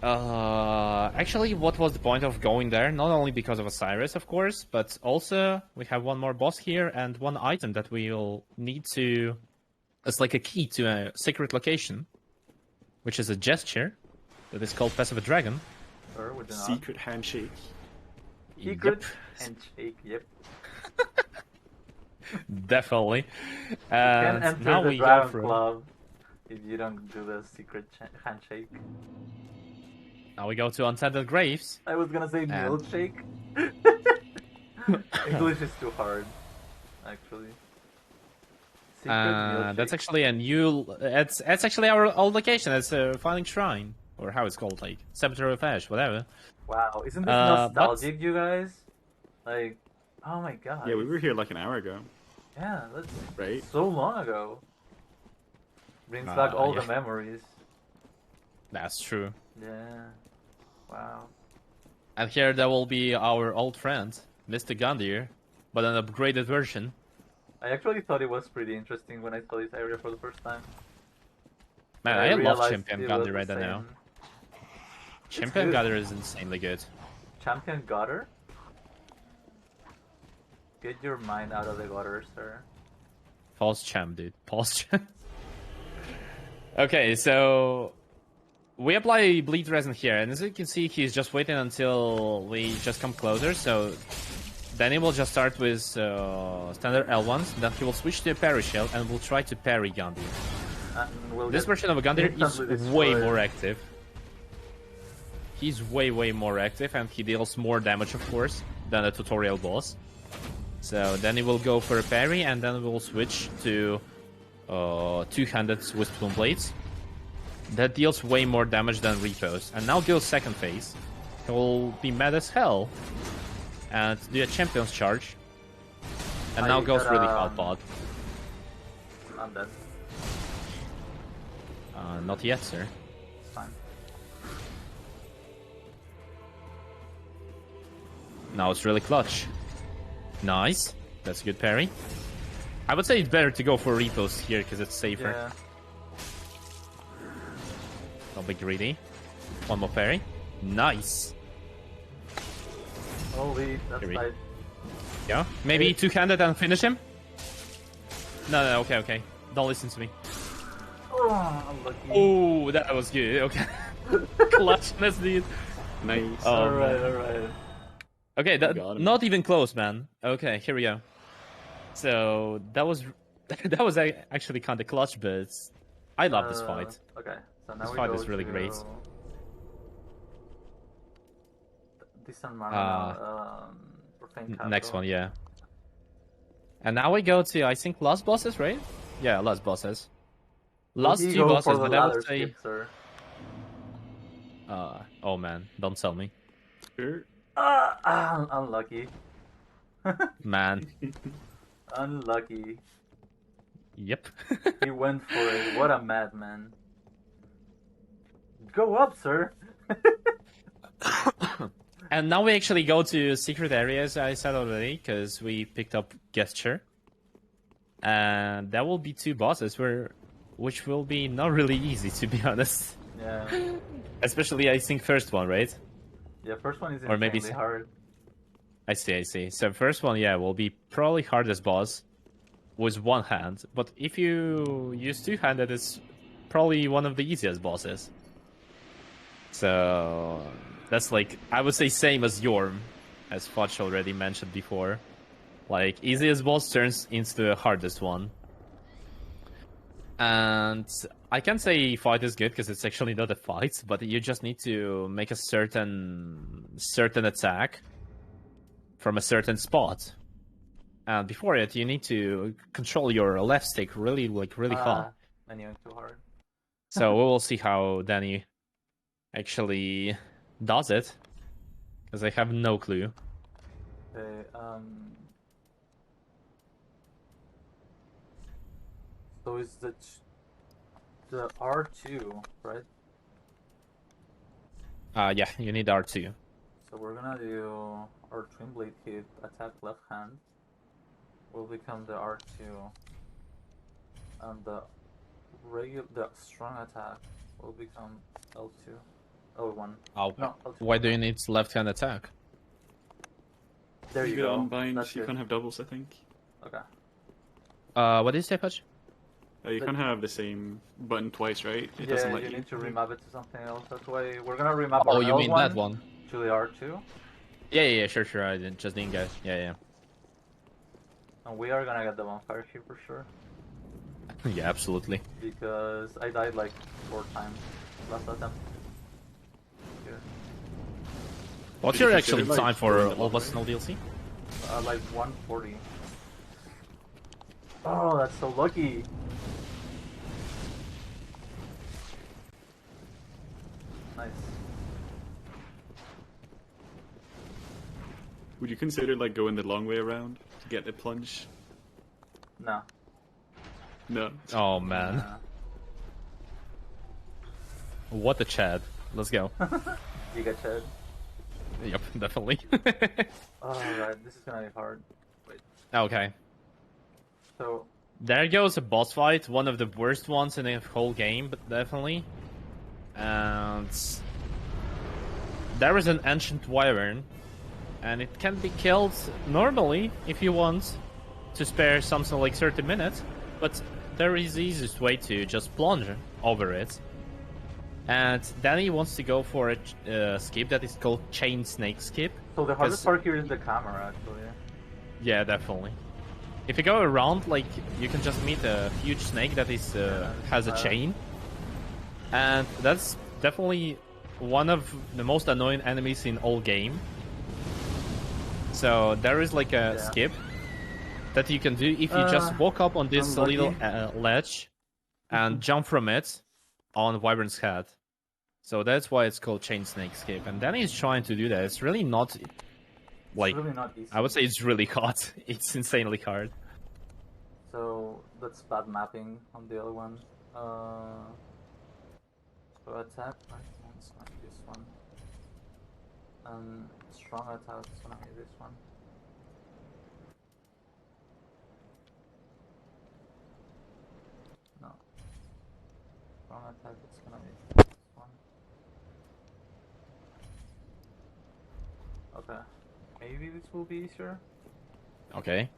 actually, what was the point of going there? Not only because of Osiris, of course, but also we have one more boss here and one item that we'll need to... It's like a key to a secret location, which is a gesture that is called Pass of a Dragon. Or would you not? Secret handshake. Secret Yep. handshake, yep. Definitely. You can And enter now the we go Dragon for Club if you don't do the secret handshake. now we go to Untended Graves. I was gonna say milkshake. English is too hard, actually. Secret milkshake. That's actually a new. It's actually our old location. It's a Finding Shrine, or how it's called, like Cemetery of Ash, whatever. Wow, isn't this but- nostalgic, you guys? Like, oh my god. Yeah, we were here like an hour ago, Yeah, that's right? so long ago. Brings back all yeah. the memories. That's true. Yeah. Wow. And here there will be our old friend, Mr. Gandir, but an upgraded version. I actually thought it was pretty interesting when I saw this area for the first time. Man, But I love realized Champion it was Gandir the right now. same. Champion good. Gandir is insanely good. Champion gutter? Get your mind out of the gutter, sir. Pulse champ, dude. Pulse champ. Okay, so we apply bleed resin here, and as you can see, he's just waiting until we just come closer. So then he will just start with standard L1s, then he will switch to a parry shell, and will try to parry Gandir. And we'll This get version of Gandir is instantly way destroyed. more active. He's way more active, and he deals more damage, of course, than a tutorial boss. So then he will go for a parry, and then we'll switch to two-handed with twin blades. That deals way more damage than repos. And now goes second phase. He will be mad as hell and do a champion's charge. And now I goes got, really hot pot. I'm dead. Not yet, sir. It's fine. Now it's really clutch. Nice. That's a good parry. I would say it's better to go for repos here because it's safer. Yeah. Don't be greedy. One more parry. Nice. Holy, that's Here we- tight. Yeah. Maybe two-handed and finish him? No, okay, okay. Don't listen to me. Oh, unlucky. Oh, that was good. Okay. Clutchness, dude. Nice. Oh, Alright, man. alright. Okay, Got him. not even close, man. Okay, here we go. So that was that was actually kind of clutch, but I love this fight. Okay, so now This we fight go is really to great. Distant Mana, Profane Next Capital. one, yeah. And now we go to, I think, last bosses, right? Yeah, last bosses. Last Will he two go bosses, for the but I ladder would say... skip, sir? Oh man, don't tell me. Sure. Unlucky. Man. Unlucky. Yep. He went for it. What a madman. Go up, sir. And now we actually go to secret areas, I said already, because we picked up Gesture. And that will be two bosses, which will be not really easy, to be honest. Yeah. Especially, I think, first one, right? Yeah, first one is Or maybe insanely hard. I see, I see. So first one, yeah, will be probably hardest boss with one hand. But if you use two-handed, it's probably one of the easiest bosses. So that's like, I would say same as Yorm, as Fudge already mentioned before. Like, easiest boss turns into the hardest one. And I can say fight is good because it's actually not a fight, but you just need to make a certain attack from a certain spot. And before it, you need to control your left stick really hard. Menuing too hard. So we will see how Danny actually does it, because I have no clue. Okay, so is the R2, right? Yeah, you need R2. So we're gonna do our Twin Blade hit, attack left hand, will become the R2, and the strong attack will become L2, L1. Oh, No, L2. why do you need left-hand attack? There you You go. unbind, That's you good. can't have doubles, I think. Okay. What did you say, Fudge? You can't have the same button twice, right? It doesn't Yeah, let you you. need to remap it to something else. That's why we're gonna remap Oh, our you mean L1 that one? to the R2, Yeah, sure. I just didn't get. Yeah. and we are gonna get the bonfire here for sure. Yeah, absolutely. Because I died like 4 times last attempt. Here. What's Did you your consider, actual like, time for doing the All long Snow DLC? Like 140. Oh, that's so lucky. Nice. Would you consider like going the long way around to get the plunge? No. No. Oh man, Nah. what a Chad. Let's go. You got Chad. Yep, definitely. Alright, this is gonna be hard. Wait. Okay. So, There goes a boss fight, one of the worst ones in the whole game, but definitely. And there is an ancient wyvern, and it can be killed normally if you want to spare something like 30 minutes, but there is the easiest way to just plunge over it. And Danny wants to go for a skip that is called Chain Snake Skip. so the hardest 'Cause- part here is the camera, actually. Yeah, definitely. If you go around, like, you can just meet a huge snake that is has a chain, and that's definitely one of the most annoying enemies in all game. So there is like a Yeah. skip that you can do if you just walk up on this unlucky. little ledge and jump from it on Wyvern's head. So that's why it's called Chain Snake Skip. And Danny is trying to do that. It's really not like, It's really not easy. I would say it's really hard. It's insanely hard. So, that's bad mapping on the other one. So attack, right? It's gonna be this one. Strong attack is gonna be this one. No. Strong attack is gonna be this one. Okay. Maybe this will be easier. Okay.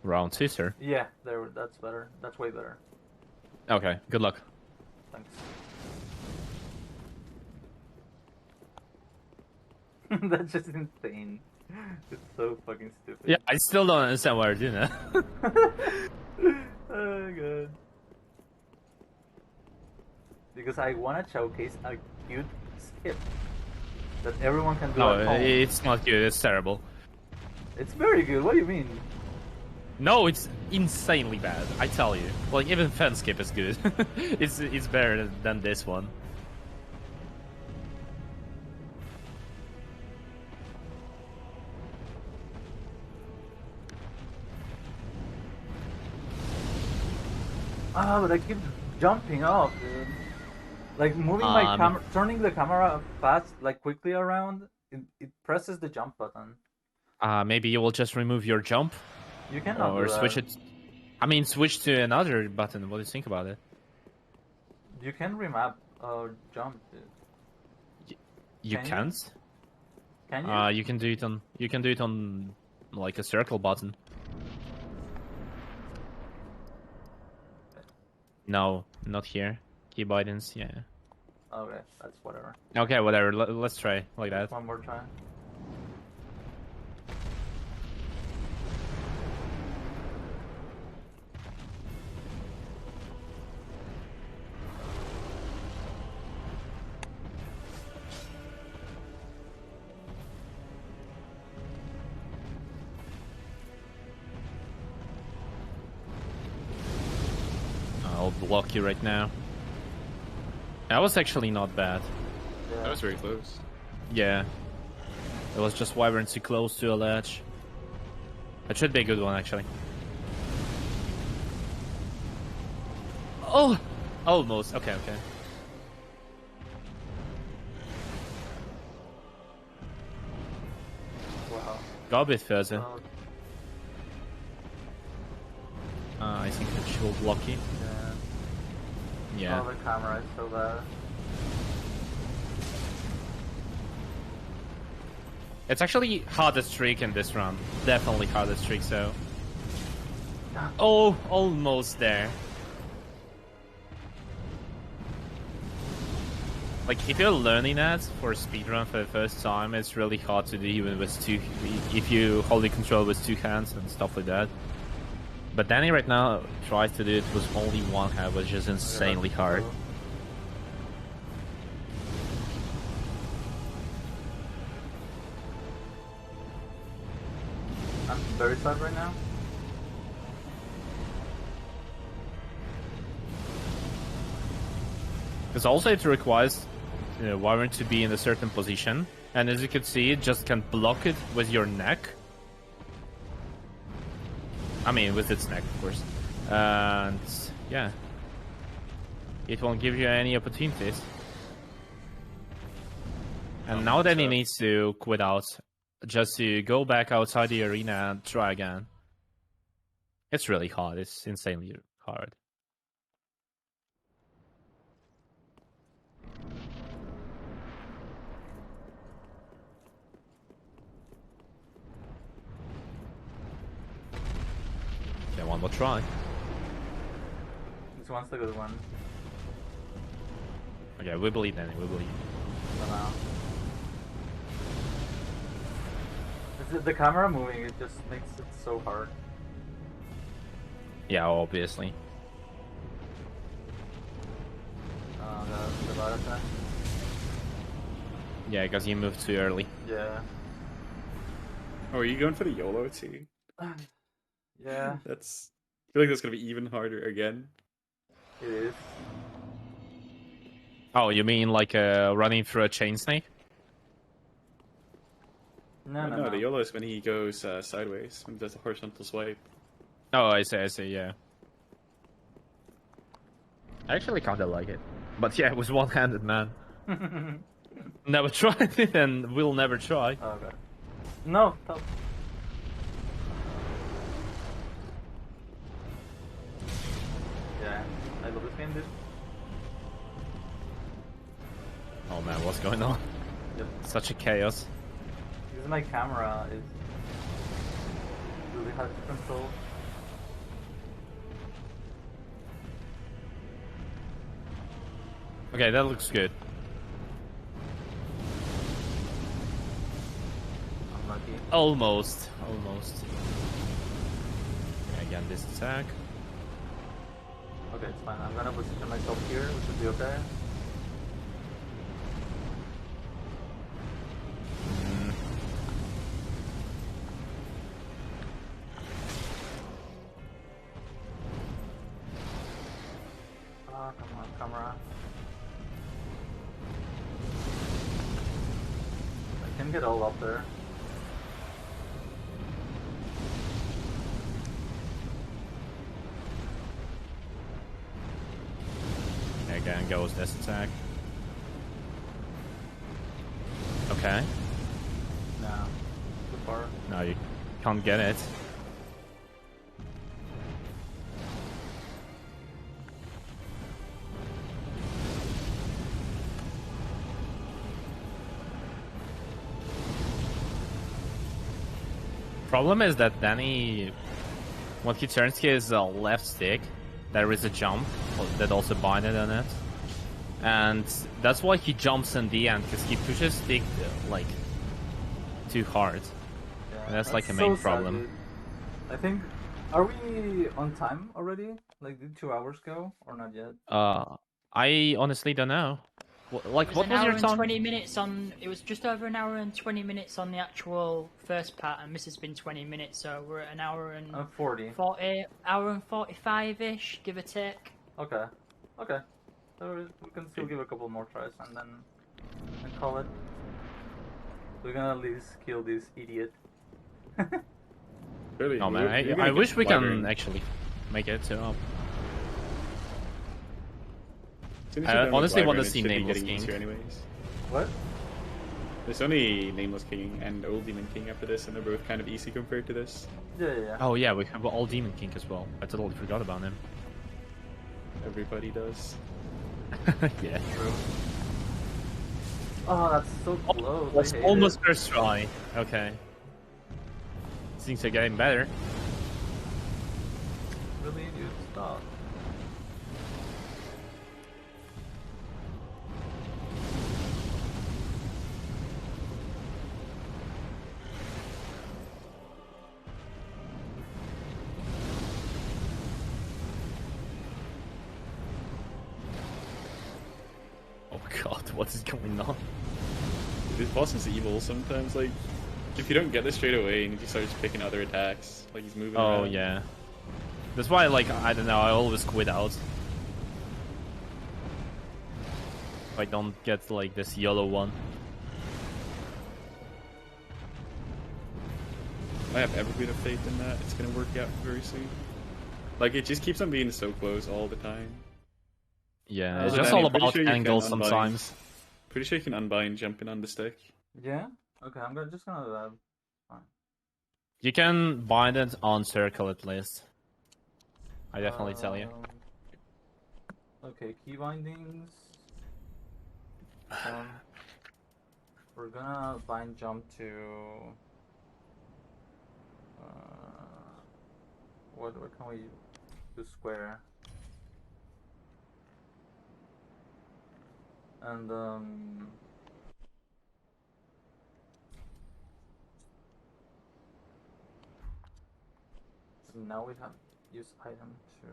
Round 2, sir. Yeah, there. That's better. That's way better. Okay, good luck. Thanks. That's just insane. It's so fucking stupid. Yeah, I still don't understand why you're doing that. Oh god. Because I want to showcase a cute skip that everyone can do No, at home. it's not good, it's terrible. It's very good. What do you mean? No, it's insanely bad, I tell you. Like, even fence skip is good. it's better than this one. Ah, but I keep jumping off, dude. Like moving my camera, turning the camera fast, like quickly around. It presses the jump button. Maybe you will just remove your jump, You cannot or do that. switch it. I mean, switch to another button. What do you think about it? You can remap jump, dude. You Can you? can't. Can you? You can do it on. You can do it on like a circle button. No, not here. Key buttons, yeah. Okay, that's whatever. Okay, whatever. Let's try like that. One more try. I'll block you right now. That was actually not bad. Yeah. That was very close. Yeah. It was just wyvern too close to a ledge. It should be a good one, actually. Oh! Almost. Okay, okay. Wow. Go a bit further. Oh, I think that she will block you. yeah. Yeah. Oh, the camera is so bad. It's actually hardest streak in this round. Definitely hardest streak, so... Oh, almost there. Like, if you're learning that for speedrun for the first time, it's really hard to do even with two... If you hold the control with two hands and stuff like that. But Danny right now tries to do it with only one hand, which is insanely hard. I'm very sad right now. Because also it requires Wyvern to be in a certain position, and as you can see, it just can block it with your neck. I mean, with its neck, of course. And yeah, it won't give you any opportunities. And now that he needs to quit out, just to go back outside the arena and try again. It's really hard. It's insanely hard. Okay, one more try. This one's the good one. Okay, we believe, Danny. We believe. Somehow. The camera moving, it just makes it so hard. Yeah, obviously. The lot attack. Yeah, because you moved too early. Yeah. Oh, are you going for the YOLO too? Yeah, I feel like that's gonna be even harder again. it is. Oh, you mean like running through a chain snake? No. The YOLO is when he goes sideways, when he does a horizontal swipe. Oh, I see, yeah. I actually kinda like it. But yeah, it was one-handed, man. Never tried it, and will never try. Okay. No, stop. Yeah, I love this game, dude. Oh man, what's going on? Yep. Such a chaos. Using my camera is really hard to control. Okay, that looks good. Unlucky. Almost. Okay, again, this attack. Okay, it's fine. I'm gonna position myself here, which should be okay. Ah, come on, camera. I can get all up there. Again goes this attack. Okay. Nah, too far. No, you can't get it. Problem is that Danny, when he turns his left stick, there is a jump that also binded on it, and that's why he jumps in the end, because he pushes stick like too hard. Yeah, And that's like a main so sad, problem. dude. I think, are we on time already? Like, did 2 hours go or not yet? I honestly don't know. Like, what It was an was hour your and time? 20 minutes on. It was just over an hour and 20 minutes on the actual first part, and this has been 20 minutes, so we're at an hour and 40. hour and 45-ish, give or take. Okay. Okay. So we can still give a couple more tries and then call it. We're gonna at least kill this idiot. Really? Oh We're man, gonna I get wish we lighter. can actually make it to. As soon as I you're done with honestly want to Wyvern, it see should be Nameless getting King. easier anyways. What? There's only Nameless King and Old Demon King after this, and they're both kind of easy compared to this. Yeah. Oh yeah, we have all Demon King as well. I totally forgot about him. Everybody does. Yeah. True. Oh, that's so close. That's I hate almost it. first try. Okay. Things are getting better. Really, dude, stop. Oh god, what is going on? This boss is evil sometimes. Like, if you don't get this straight away and he just starts picking other attacks, like he's moving Oh around. yeah. That's why, like, I don't know, I always quit out. If I don't get, like, this yellow one. I have every bit of faith in that. It's gonna work out very soon. Like, it just keeps on being so close all the time. Yeah, Also, it's just Danny, all I'm pretty about sure you can angles unbind. sometimes. Pretty sure you can unbind jumping on the stick. Yeah? Okay, I'm just gonna do that. Fine. You can bind it on circle at least. I definitely tell you. Okay, key bindings. We're gonna bind jump to. What can we do? Square. And so now we have use item to.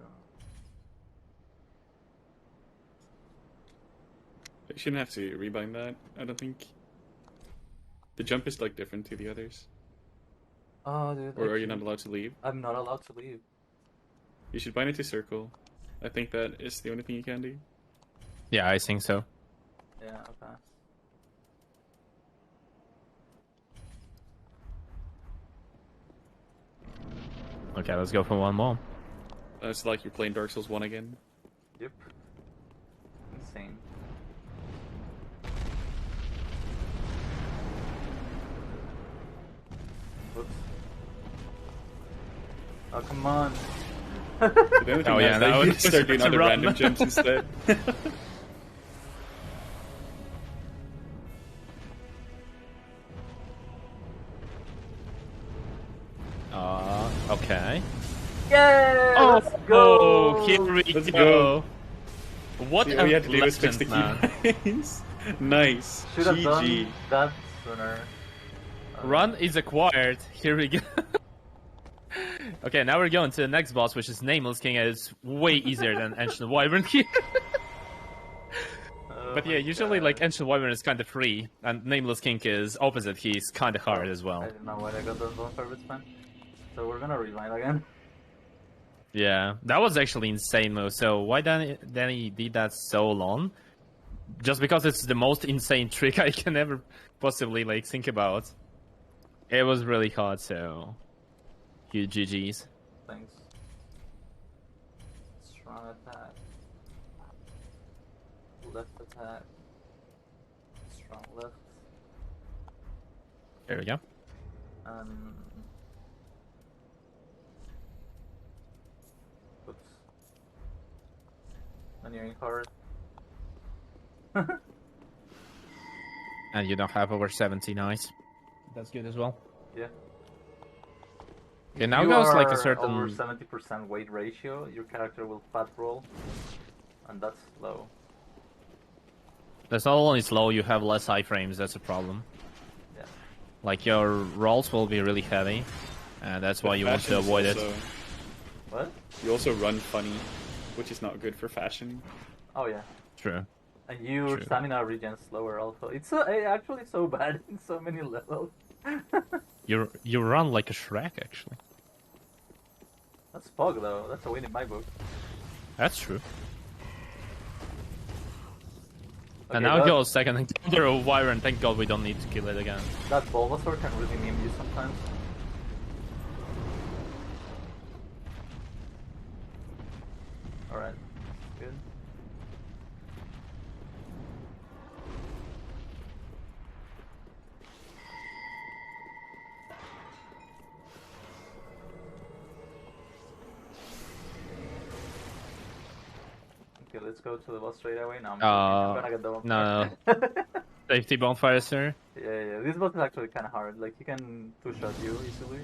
You shouldn't have to rebind that, I don't think. The jump is like different to the others. Oh, dude. Or are you not allowed to leave? I'm not allowed to leave. You should bind it to circle. I think that is the only thing you can do. Yeah, I think so. Yeah. Okay. Okay, let's go for one more. It's like you're playing Dark Souls 1 again. Yep. It's insane. Whoops. Oh, come on. The only thing Oh, yeah, is that that you was start doing such a other run. random jumps instead. Okay. Yeah! Oh, Let's go! oh, here we Let's go. go. What See, a all you had to do was fix the legend, man. keybinds. Nice. Should have GG. done that sooner. Run is acquired. Here we go. Okay, now we're going to the next boss, which is Nameless King. And it's way easier than Ancient Wyvern here. But yeah, usually like Ancient Wyvern is kind of free, and Nameless King is opposite. He's kind of hard as I well. didn't know why I got those bonfire bits, man. So we're gonna rewind again. Yeah, that was actually insane move. So why Danny did that so long? Just because it's the most insane trick I can ever possibly like think about. It was really hard, so huge GG's. Thanks. Strong attack. Left attack. Strong left. There we go. Oops. Maneering card. And you don't have over 70, nice. That's good as well. Yeah. Okay, now You goes like are a certain. over 70% weight ratio, your character will fat roll, and that's low. That's not only slow, you have less iframes, that's a problem. Yeah. Like your rolls will be really heavy, and that's why you want to avoid it. What? You also run funny, which is not good for fashion. Oh yeah. True. And your True. stamina regens slower also. It's actually so bad in so many levels. You run like a Shrek, actually. That's Pog though. That's a win in my book. That's true. And Okay, now that, goes second encounter of Wyvern. Thank God we don't need to kill it again. that Bulbasaur can really meme you sometimes. Alright. Good. Okay, let's go to the boss straight away. Now I'm gonna get the one. No. Safety bonfire, sir. Yeah. This boss is actually kind of hard. Like, he can two-shot you easily.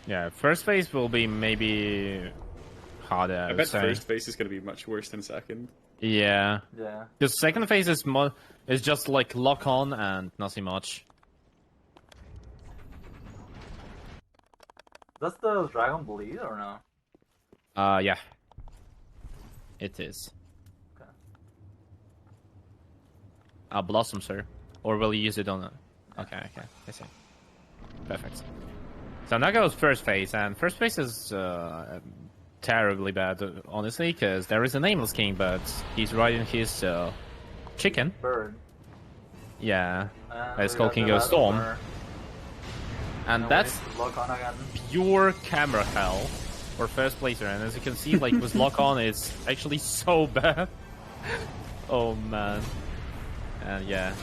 Yeah, first phase will be maybe harder, I I would bet say. first phase is going to be much worse than second. Yeah. Yeah. The second phase is just like lock on and nothing much. Does the dragon bleed or no? Yeah. It is. Okay. Blossom, sir. Or will you use it on a... Okay, I see. Perfect. So now goes first phase, and first phase is terribly bad, honestly, because there is a Nameless King, but he's riding his chicken. Bird. Yeah. And It's we called got King the of last Storm. owner. And we that's need to lock on again. pure camera hell for first placer, and as you can see, like with lock on, it's actually so bad. Oh man. And yeah,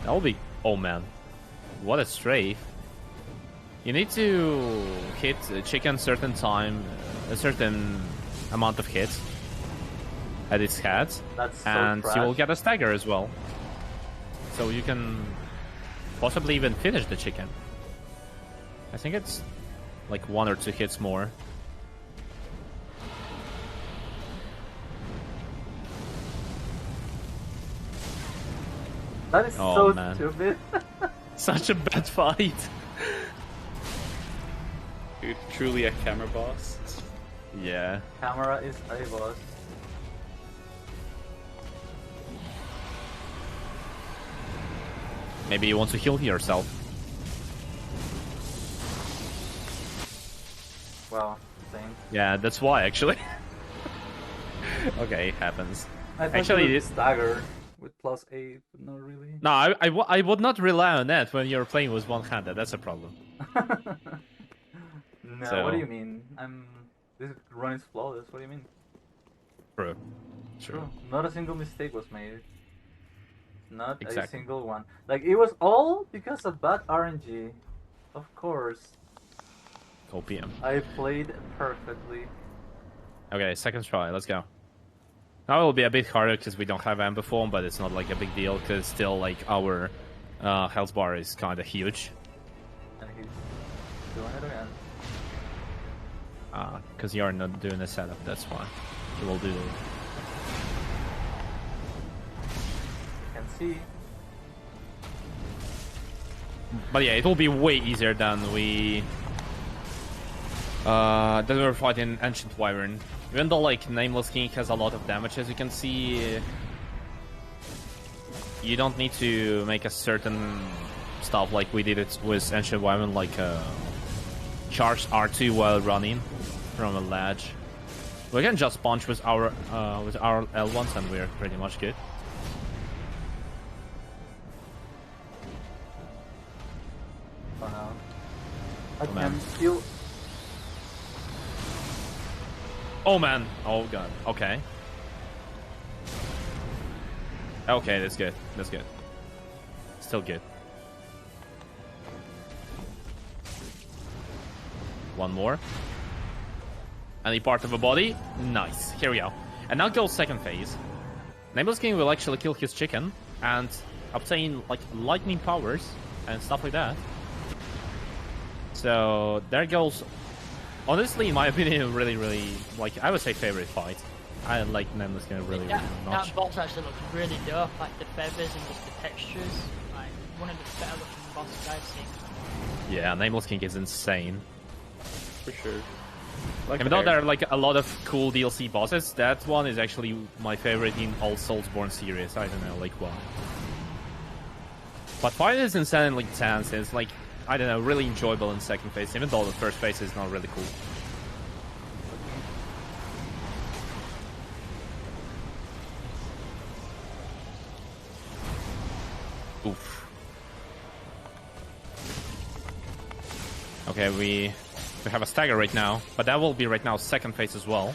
that will be. Oh man, what a strafe! You need to hit a chicken certain time, a certain amount of hits at its head, That's so and trash. you will get a stagger as well. So you can possibly even finish the chicken. I think it's like 1 or 2 hits more. That is Oh, so man. stupid. Such a bad fight. Dude, truly a camera boss. Yeah. Camera is a boss. Maybe you want to heal yourself. Well, same. Yeah, that's why actually. Okay, it happens. I thought Actually, it it- was stagger with +8, but not really. No, I would not rely on that when you're playing with one-handed. That's a problem. No, So- what do you mean? This run is flawless. What do you mean? True. True. Not a single mistake was made. Not a Exactly. single one. Like, it was all because of bad RNG. Of course. OPM. I played perfectly. Okay, second try. Let's go. Now it will be a bit harder because we don't have amber form, but it's not like a big deal because still like our health bar is kind of huge. And he's doing it again. Because you're not doing the setup, that's why. You will do it. You can see. But yeah, it will be way easier than we were fighting Ancient Wyvern. Even though like Nameless King has a lot of damage, as you can see, you don't need to make a certain stuff like we did it with Ancient Wyvern, like charge R2 while running from a ledge. We can just punch with our L1s and we're pretty much good. For now. I Oh, man. can feel. Oh man! Oh god. Okay. Okay, that's good. That's good. Still good. One more. Any part of the body? Nice. Here we go. And now goes second phase. Nameless King will actually kill his chicken and obtain like lightning powers and stuff like that. So there goes. Honestly, in my opinion, really, like, I would say favorite fight. I like Nameless King really much. That boss actually looks really dope, like the feathers and just the textures. Like, one of the better looking bosses I've seen. Yeah, Nameless King is insane. For sure. Like Even though there are like a lot of cool DLC bosses, that one is actually my favorite in all Soulsborne series. I don't know, like why. But fight is insanely tense. It's like, I don't know, really enjoyable in second phase, even though the first phase is not really cool. Oof. Okay, we have a stagger right now, but that will be right now second phase as well.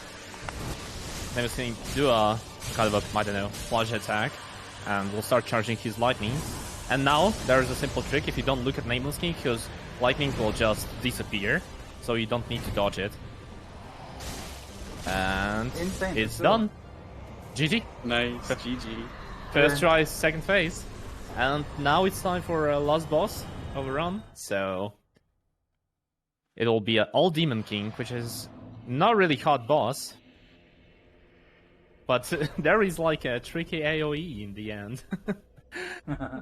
Then he's going to do a kind of a, I don't know, plunge attack, and we'll start charging his lightning. And now there is a simple trick: if you don't look at Nameless King, because lightning will just disappear, so you don't need to dodge it. And Insane. it's done. GG. Nice, GG. First try, second phase. And now it's time for a last boss overrun. So it'll be an all Demon King, which is not really hard boss. But there is like a tricky AoE in the end.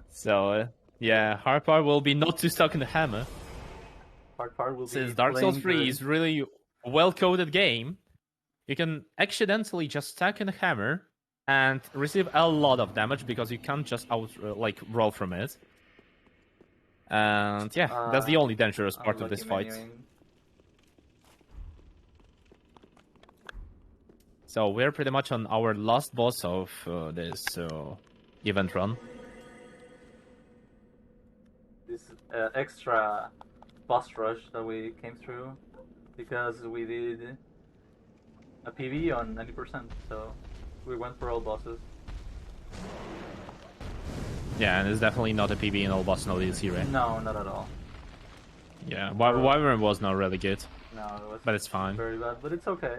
So yeah, hard part will be not too stuck in the hammer. Hard part will Since be Dark Souls playing 3 good. is really a well-coded game, you can accidentally just stack in the hammer and receive a lot of damage because you can't just roll from it. And yeah, that's the only dangerous part of this Unlucky fight. menuing. So we're pretty much on our last boss of this event run. This extra boss rush that we came through because we did a PV on 90%, so we went for all bosses. Yeah, and it's definitely not a PB in all boss no DLC, right? No, not at all. Yeah, Wyvern was not really good, No, it was but it's fine. very bad, but it's okay.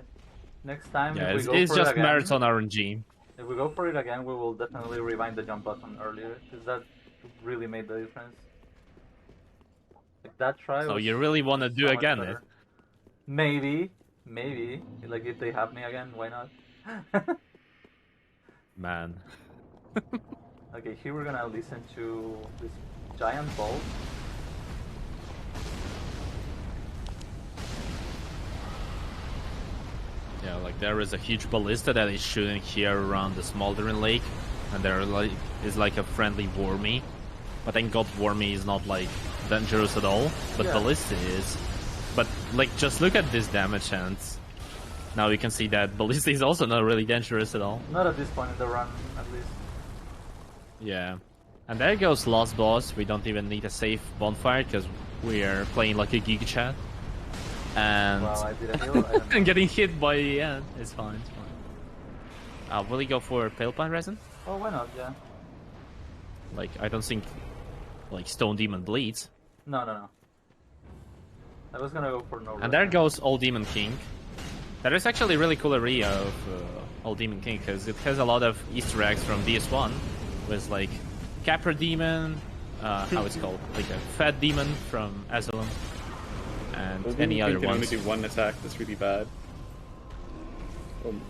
Next time, Yeah, if we it's, go it's for just it again, marathon RNG. if we go for it again, we will definitely rewind the jump button earlier, because that really made the difference. Like that try. So was you really want to do so much again better. it? Maybe. Like if they have me again, why not? Man. Okay, here we're gonna listen to this giant bolt. Yeah, like there is a huge ballista that is shooting here around the smoldering lake, and there is like a friendly wormy. But thank God wormy is not like dangerous at all, but Yeah. ballista is. But like just look at this damage, and now you can see that ballista is also not really dangerous at all. Not at this point in the run, at least. Yeah. And there goes last boss. We don't even need a safe bonfire because we are playing like a geek chat. And Wow, I did a heal. I don't know. and getting hit by the end. It's fine, it's fine. Will you go for Pale Pine Resin? Oh, why not? Yeah. Like, I don't think like Stone Demon bleeds. No. I was gonna go for no. And there goes Old Demon King. That is actually a really cool area of Old Demon King because it has a lot of Easter eggs from DS1 with like Capra Demon, how it's called, like a Fat Demon from Asylum, and Well, any other can only ones. do one attack that's really bad.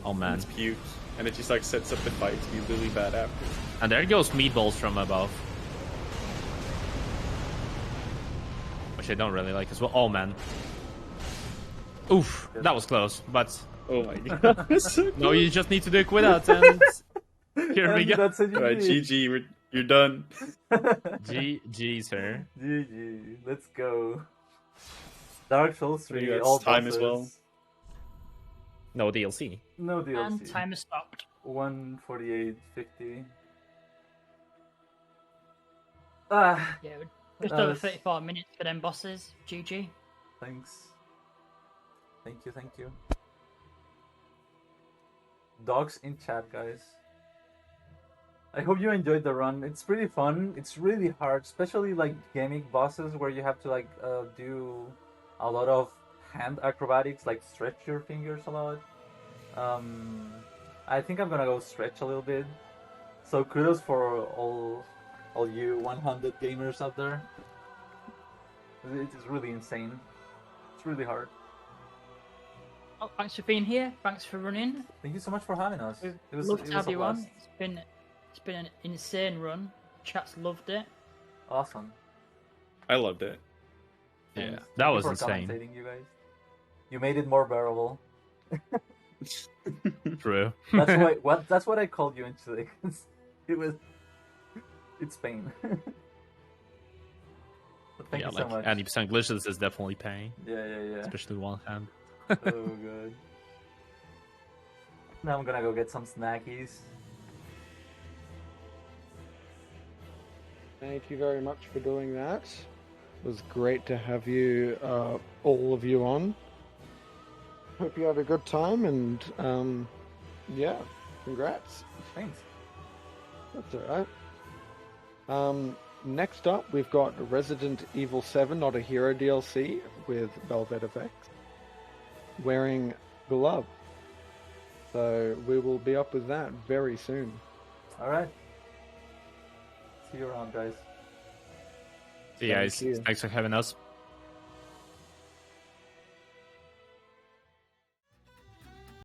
Oh man. It's puke, and it just like sets up the fight to be really bad after. And there goes Meatballs from above. Which I don't really like as well. Oh man. Oof, that was close, but Oh my god. That's so no, you just need to do it without, and here we And go. That's a Alright, GG. GG, you're done. GG, sir. GG. Let's go. Dark Souls 3. You got All time as well. bosses. No DLC. No DLC. And timer stopped. 148.50. Ah, Yeah, just That over was- 34 minutes for them bosses. GG. thanks. Thank you. Dogs in chat, guys. I hope you enjoyed the run. It's pretty fun. It's really hard, especially like gimmick bosses where you have to like do a lot of hand acrobatics, like stretch your fingers a lot. I think I'm gonna go stretch a little bit. So kudos for all you 100 gamers out there. It is really insane. It's really hard. Oh, thanks for being here. Thanks for running. Thank you so much for having us. We'd It was, love it to was have a you on. blast. It's been an insane run. Chat's loved it. Awesome. I loved it. Yeah, Thanks. that Thank you was for insane. commentating, you guys. You made it more bearable. True. That's what I called you actually. It's pain. But thank Yeah, you so like much. 90% glitches is definitely pain, Yeah. especially one hand. Oh god. Now I'm gonna go get some snackies. Thank you very much for doing that. It was great to have you, all of you on. Hope you had a good time, and yeah, congrats. Thanks. That's alright. Next up, we've got Resident Evil 7 Not a Hero DLC with Velvet Effects, wearing gloves. So we will be up with that very soon. Alright. See you around, guys. See you Thank guys. you. Thanks for having us.